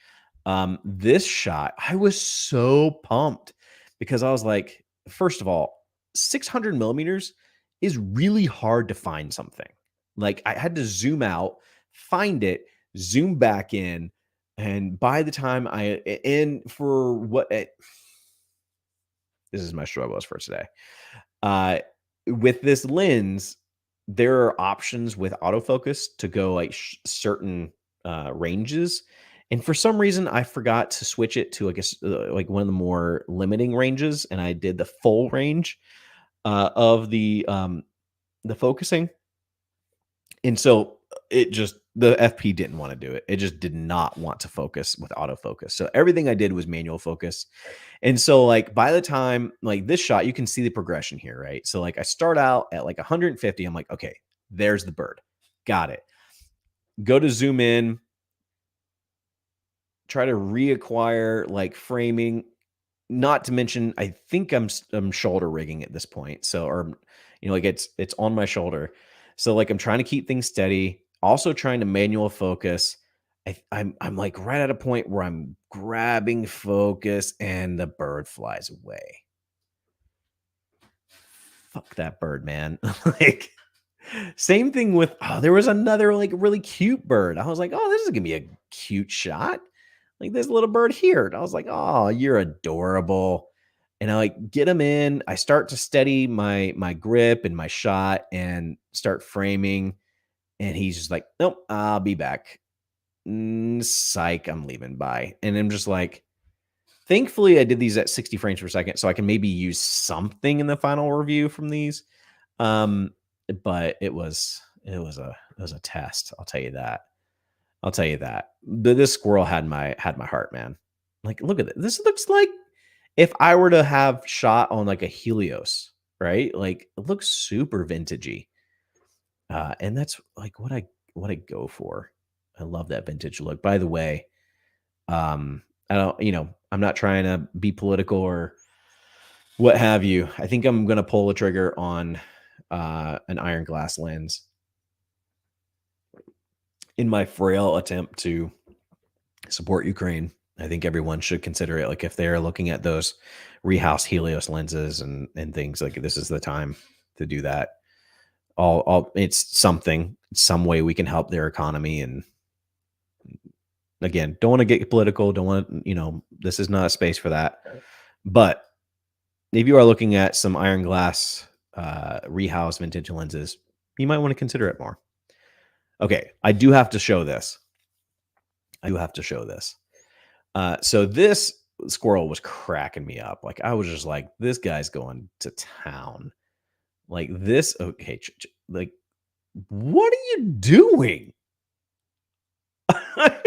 This shot, I was so pumped because I was like, first of all, 600 millimeters is really hard to find something. Like I had to zoom out, find it, zoom back in, and by the time for what this is my struggles for today. Uh, with this lens, there are options with autofocus to go like certain ranges. And for some reason, I forgot to switch it to, I guess, like one of the more limiting ranges, and I did the full range of the focusing. And so it just the FP didn't want to do it. It just did not want to focus with autofocus. So everything I did was manual focus. And so like by the time like this shot, you can see the progression here, right? So like I start out at like 150. I'm like, okay, there's the bird. Got it. Go to zoom in, try to reacquire like framing. not to mention, I think I'm shoulder rigging at this point. So, or like it's on my shoulder. So like I'm trying to keep things steady, also trying to manual focus. I'm like right at a point where I'm grabbing focus and the bird flies away. Fuck that bird, man. Like same thing with there was another like really cute bird. I was like, oh, this is gonna be a cute shot. Like this little bird here. And I was like, oh, you're adorable. And I like get him in. I start to steady my grip and my shot and start framing. And he's just like, nope, I'll be back. Psych, I'm leaving. Bye. And I'm just like, thankfully, I did these at 60 frames per second, so I can maybe use something in the final review from these. But it was a test. I'll tell you that. I'll tell you that. This squirrel had my heart, man. Like, look at this. This looks like if I were to have shot on like a Helios, right? Like, it looks super vintagey. And that's like what I go for. I love that vintage look. By the way, I don't, I'm not trying to be political or what have you. I think I'm gonna pull the trigger on an iron glass lens in my frail attempt to support Ukraine. I think everyone should consider it. Like if they're looking at those rehouse Helios lenses and things, like this is the time to do that. All it's something, some way we can help their economy. And again, don't want to get political. Don't want to, this is not a space for that. But if you are looking at some iron glass rehouse vintage lenses, you might want to consider it more. Okay, I do have to show this. So this squirrel was cracking me up. Like I was just like, this guy's going to town. Like this, okay, like, what are you doing? I've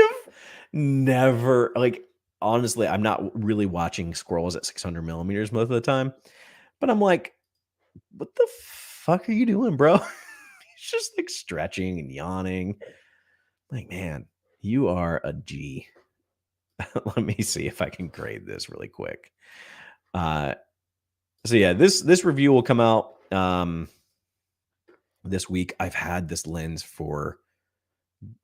never, like, honestly, I'm not really watching squirrels at 600 millimeters most of the time, but I'm like, what the fuck are you doing, bro? He's just like stretching and yawning. Like, man, you are a G. Let me see if I can grade this really quick. So yeah, this review will come out this week. I've had this lens for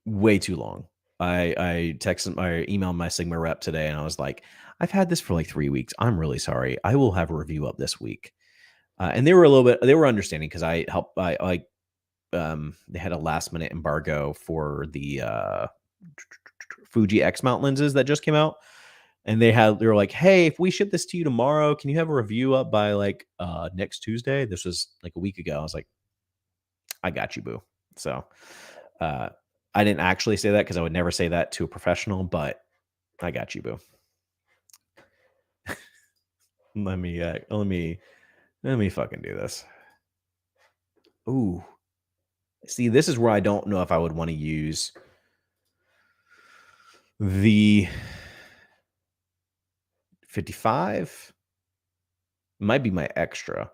way too long. I emailed my Sigma rep today and I was like, I've had this for like 3 weeks. I'm really sorry. I will have a review up this week. And they were understanding because they had a last minute embargo for the Fuji X mount lenses that just came out. And they were like, hey, if we ship this to you tomorrow, can you have a review up by like next Tuesday? This was like a week ago. I was like, I got you, boo. So I didn't actually say that because I would never say that to a professional, but I got you, boo. let me fucking do this. Ooh. See, this is where I don't know if I would want to use the 55. Might be my extra.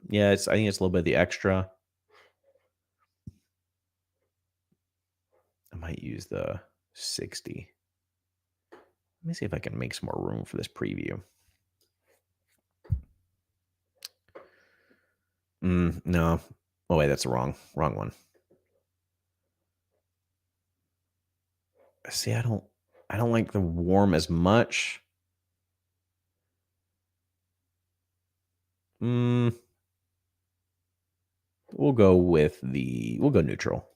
Yeah, I think it's a little bit of the extra. I might use the 60. Let me see if I can make some more room for this preview. No. Oh wait, that's the wrong one. See, I don't like the warm as much. We'll go neutral.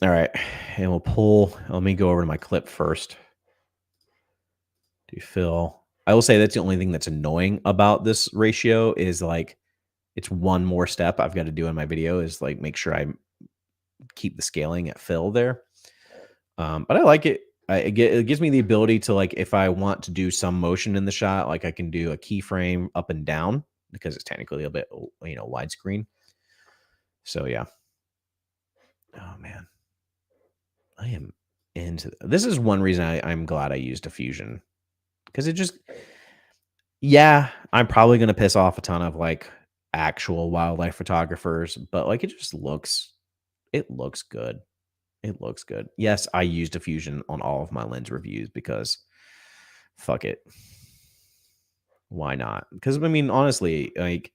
All right, and we'll pull. Let me go over to my clip first. Do fill. I will say that's the only thing that's annoying about this ratio is like it's one more step I've got to do in my video is like make sure I keep the scaling at fill there. But I like it. It gives me the ability to like if I want to do some motion in the shot, like I can do a keyframe up and down because it's technically a bit widescreen. So yeah. Oh man, I am into this. Is one reason I'm glad I used diffusion because it just I'm probably gonna piss off a ton of like actual wildlife photographers, but like it looks good. It looks good. Yes, I use diffusion on all of my lens reviews because fuck it. Why not? Because I mean, honestly, like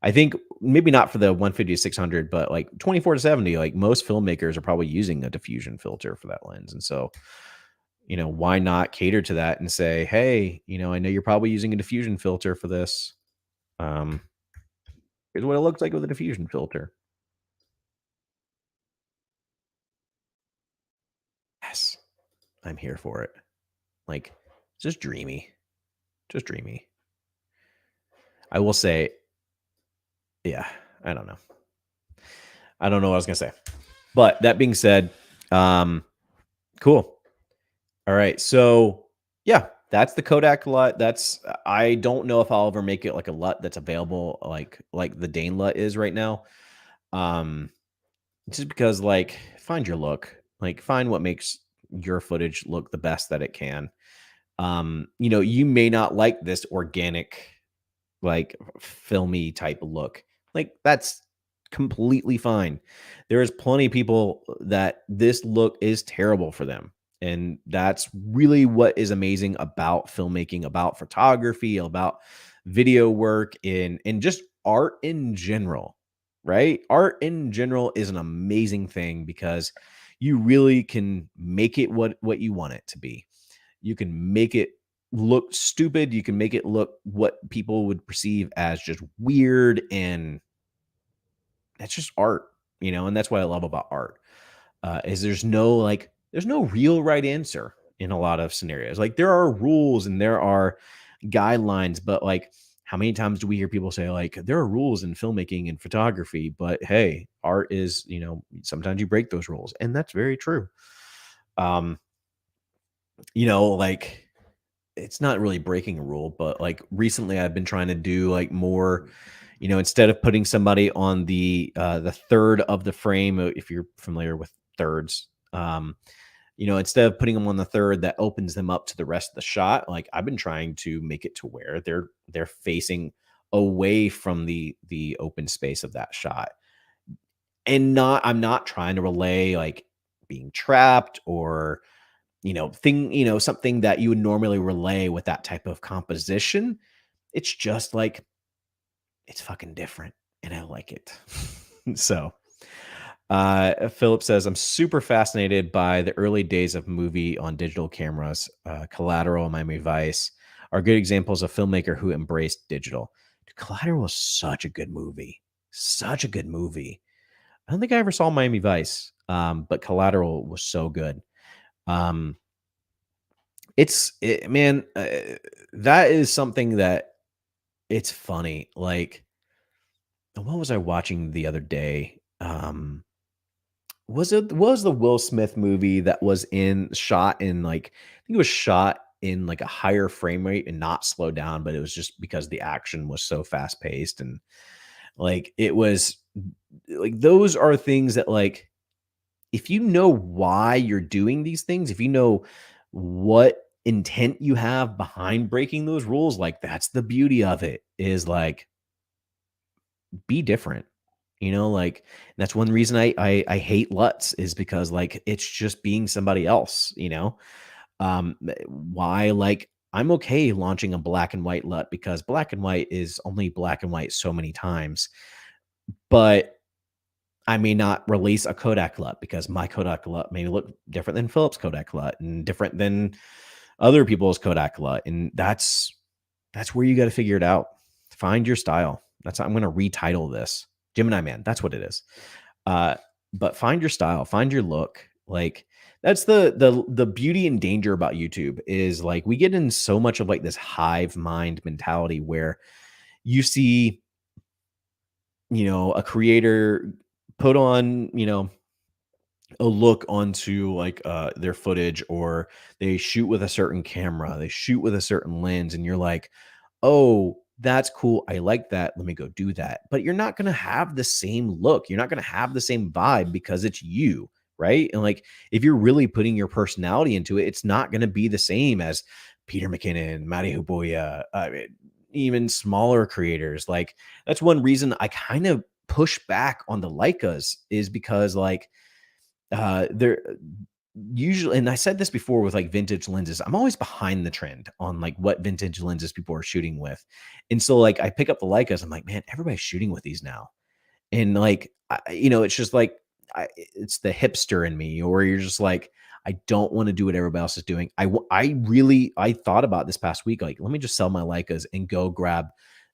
I think maybe not for the 150 to 600, but like 24 to 70, like most filmmakers are probably using a diffusion filter for that lens. And so, why not cater to that and say, hey, I know you're probably using a diffusion filter for this. Um, Here's what it looks like with a diffusion filter. Yes, I'm here for it. Like, it's just dreamy. Just dreamy. I will say, yeah, I don't know. I don't know what I was gonna say. But that being said, cool. All right. So yeah, that's the Kodak LUT. I don't know if I'll ever make it like a LUT that's available like the Dane LUT is right now. Um, just because like find your look, like find what makes your footage look the best that it can. You may not like this organic, like filmy type of look. Like that's completely fine. There is plenty of people that this look is terrible for them. And that's really what is amazing about filmmaking, about photography, about video work and just art in general, right? Art in general is an amazing thing because you really can make it what you want it to be. You can make it look stupid. You can make it look what people would perceive as just weird. And that's just art, and that's what I love about art. Is there's no real right answer in a lot of scenarios. Like there are rules and there are guidelines, but like how many times do we hear people say like there are rules in filmmaking and photography, but hey, art is, sometimes you break those rules. And that's very true. Um, like it's not really breaking a rule, but like recently I've been trying to do like more, instead of putting somebody on the third of the frame, if you're familiar with thirds, instead of putting them on the third that opens them up to the rest of the shot, like I've been trying to make it to where they're facing away from the open space of that shot. And I'm not trying to relay like being trapped or something that you would normally relay with that type of composition. It's just like, it's fucking different and I like it. So, Philip says, I'm super fascinated by the early days of movie on digital cameras. Collateral and Miami Vice are good examples of filmmaker who embraced digital. Collateral was such a good movie. Such a good movie. I don't think I ever saw Miami Vice, but Collateral was so good. Man, that is something that it's funny. Like, what was I watching the other day? Was the Will Smith movie that was shot in like, I think it was shot in like a higher frame rate and not slowed down, but it was just because the action was so fast paced and like it was like those are things that like if you know why you're doing these things, if you know what intent you have behind breaking those rules, like that's the beauty of it is like be different. Like that's one reason I hate LUTs is because like it's just being somebody else, why like I'm okay launching a black and white LUT because black and white is only black and white so many times, but I may not release a Kodak LUT because my Kodak LUT may look different than Philip's Kodak LUT and different than other people's Kodak LUT. And that's where you got to figure it out. Find your style. That's I'm going to retitle this Gemini Man. That's what it is. But find your style, find your look. Like that's the beauty and danger about YouTube is like we get in so much of like this hive mind mentality where you see, a creator put on, a look onto like their footage or they shoot with a certain camera, they shoot with a certain lens and you're like, "Oh, that's cool. I like that. Let me go do that." But you're not going to have the same look. You're not going to have the same vibe because it's you, right? And like if you're really putting your personality into it, it's not going to be the same as Peter McKinnon, Matty Huboya, even smaller creators. Like that's one reason I kind of push back on the Leicas is because like they're usually, and I said this before with like vintage lenses, I'm always behind the trend on like what vintage lenses people are shooting with. And so like I pick up the Leicas, I'm like, man, everybody's shooting with these now. And like, it's just like, it's the hipster in me, or you're just like, I don't want to do what everybody else is doing. I thought about this past week, like, let me just sell my Leicas and go grab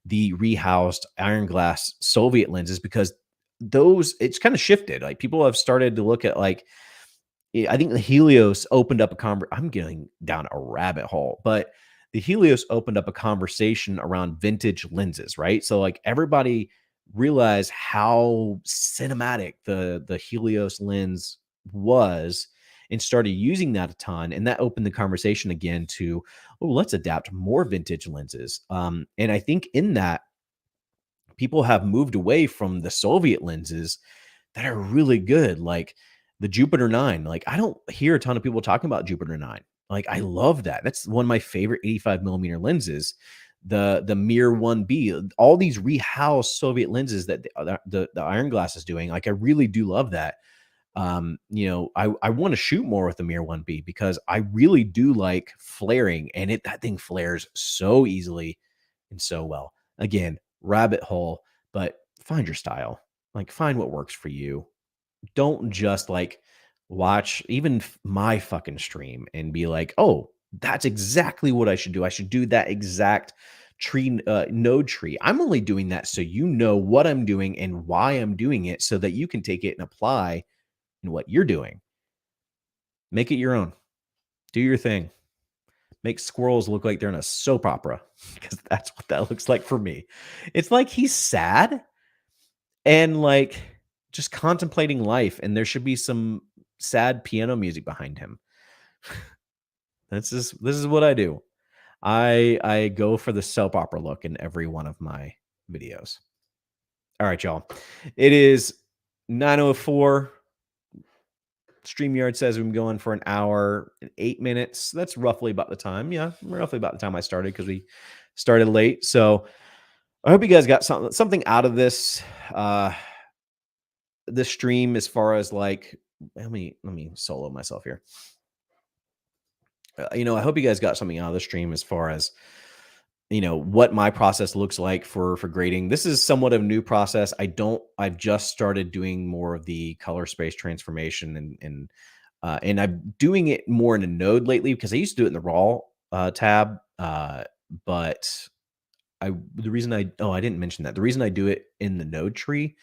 the rehoused iron glass Soviet lenses, because those, it's kind of shifted. Like people have started to look at like, I think the Helios opened up I'm getting down a rabbit hole, but the Helios opened up a conversation around vintage lenses, right? So like everybody realized how cinematic the Helios lens was and started using that a ton, and that opened the conversation again to, oh, let's adapt more vintage lenses. And I think in that, people have moved away from the Soviet lenses that are really good, like the Jupiter 9. Like I don't hear a ton of people talking about Jupiter 9. Like I love that. That's one of my favorite 85 millimeter lenses. The Mir 1B, all these rehoused Soviet lenses that the Iron Glass is doing. Like I really do love that. I want to shoot more with the Mir 1B because I really do like flaring, and that thing flares so easily and so well. Again, rabbit hole, but find your style. Like find what works for you. Don't just like watch even my fucking stream and be like, oh, that's exactly what I should do. I should do that exact tree node tree. I'm only doing that so you know what I'm doing and why I'm doing it, so that you can take it and apply in what you're doing. Make it your own. Do your thing. Make squirrels look like they're in a soap opera, because that's what that looks like for me. It's like he's sad and like just contemplating life, and there should be some sad piano music behind him. This is what I do. I go for the soap opera look in every one of my videos. All right, y'all. It is 9:04. StreamYard says we've been going for an hour and 8 minutes. That's roughly about the time. Yeah, roughly about the time I started, because we started late. So I hope you guys got something out of this this stream, as far as like, let me solo myself here. I hope you guys got something out of the stream as far as what my process looks like for grading. This is somewhat of a new process. I've just started doing more of the color space transformation, and I'm doing it more in a node lately, because I used to do it in the raw tab. But I didn't mention that. The reason I do it in the node tree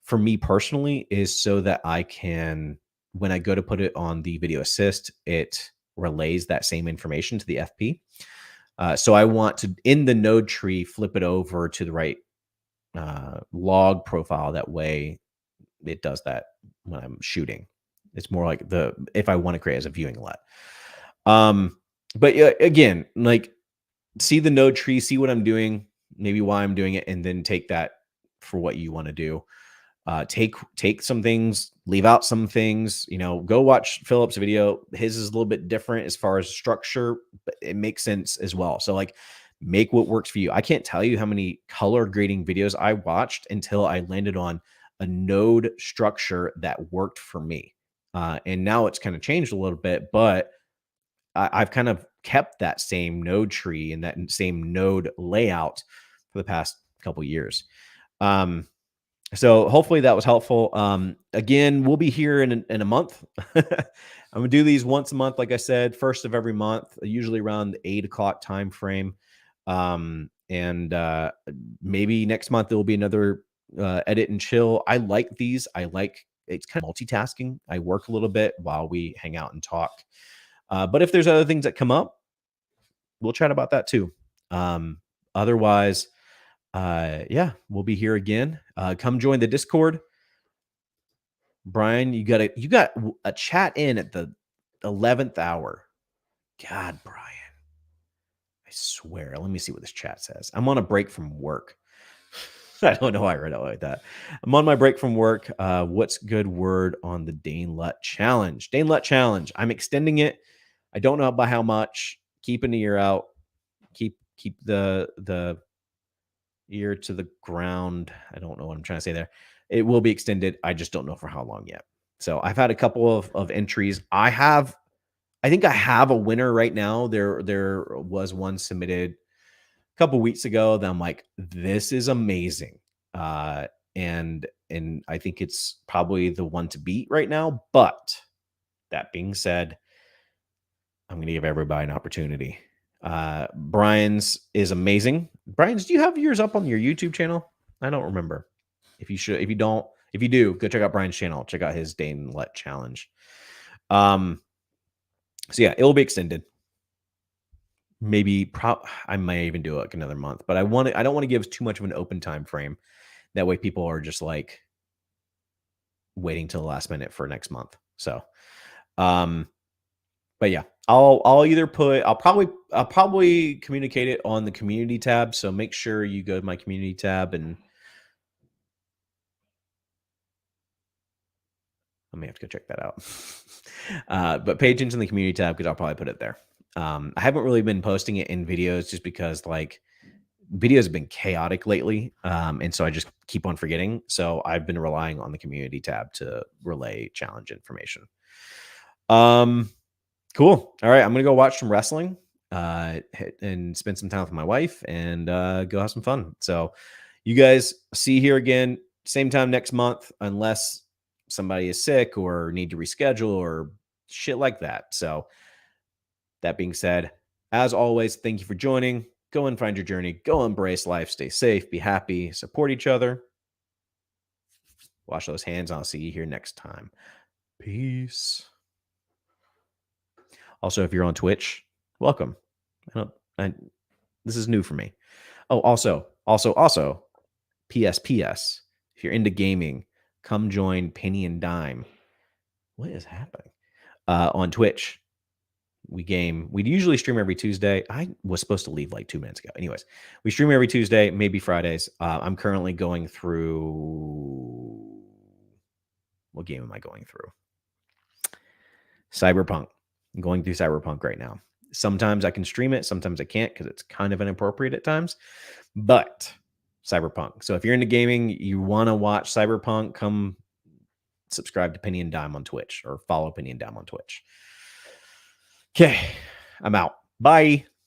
for me personally is so that I can, when I go to put it on the video assist, it relays that same information to the FP. So I want to, in the node tree, flip it over to the right log profile. That way it does that when I'm shooting. It's more like if I want to create as a viewing LUT. But again, like, see the node tree, see what I'm doing, maybe why I'm doing it, and then take that for what you want to do. Take some things, leave out some things. Go watch Philip's video. His is a little bit different as far as structure, but it makes sense as well. So like, make what works for you. I can't tell you how many color grading videos I watched until I landed on a node structure that worked for me. And now it's kind of changed a little bit, but I've kind of kept that same node tree and that same node layout for the past couple years. So hopefully that was helpful. Again, we'll be here in a month. I'm gonna do these once a month, like I said, first of every month, usually around the 8 o'clock time frame. And maybe next month there will be another edit and chill. I like these. It's kind of multitasking. I work a little bit while we hang out and talk. But if there's other things that come up, we'll chat about that too. Otherwise, yeah, we'll be here again. Come join the Discord. Brian, you got a chat in at the 11th hour. God, Brian, I swear. Let me see what this chat says. I'm on a break from work. I don't know why I read it like that. I'm on my break from work. What's good word on the Dane LUT challenge? Dane LUT challenge. I'm extending it. I don't know by how much. Keep an ear out. Keep the ear to the ground. I don't know what I'm trying to say there. It will be extended. I just don't know for how long yet. So I've had a couple of entries. I think I have a winner right now. There was one submitted a couple weeks ago that I'm like, this is amazing. And I think it's probably the one to beat right now. But that being said, I'm going to give everybody an opportunity. Brian's is amazing. Brian's, do you have yours up on your YouTube channel? I don't remember. If you should, if you don't, if you do, go check out Brian's channel. Check out his Day and LUT challenge. So yeah, it will be extended. Maybe I may even do it like another month, but I don't want to give too much of an open time frame. That way people are just like waiting till the last minute for next month. So, but yeah, I'll probably communicate it on the community tab. So make sure you go to my community tab, and I may have to go check that out. But pay attention to the community tab because I'll probably put it there. I haven't really been posting it in videos just because like videos have been chaotic lately. And so I just keep on forgetting. So I've been relying on the community tab to relay challenge information. Cool. All right. I'm going to go watch some wrestling and spend some time with my wife and go have some fun. So you guys see here again, same time next month, unless somebody is sick or need to reschedule or shit like that. So that being said, as always, thank you for joining. Go and find your journey. Go embrace life. Stay safe. Be happy. Support each other. Wash those hands. I'll see you here next time. Peace. Also, if you're on Twitch, welcome. This is new for me. Oh, also, PS. If you're into gaming, come join Penny and Dime. What is happening? On Twitch, we game. We usually stream every Tuesday. I was supposed to leave like 2 minutes ago. Anyways, we stream every Tuesday, maybe Fridays. I'm currently going through. What game am I going through? Cyberpunk. I'm going through Cyberpunk right now. Sometimes I can stream it. Sometimes I can't because it's kind of inappropriate at times. But Cyberpunk. So if you're into gaming, you want to watch Cyberpunk, come subscribe to Penny and Dime on Twitch or follow Penny and Dime on Twitch. Okay, I'm out. Bye.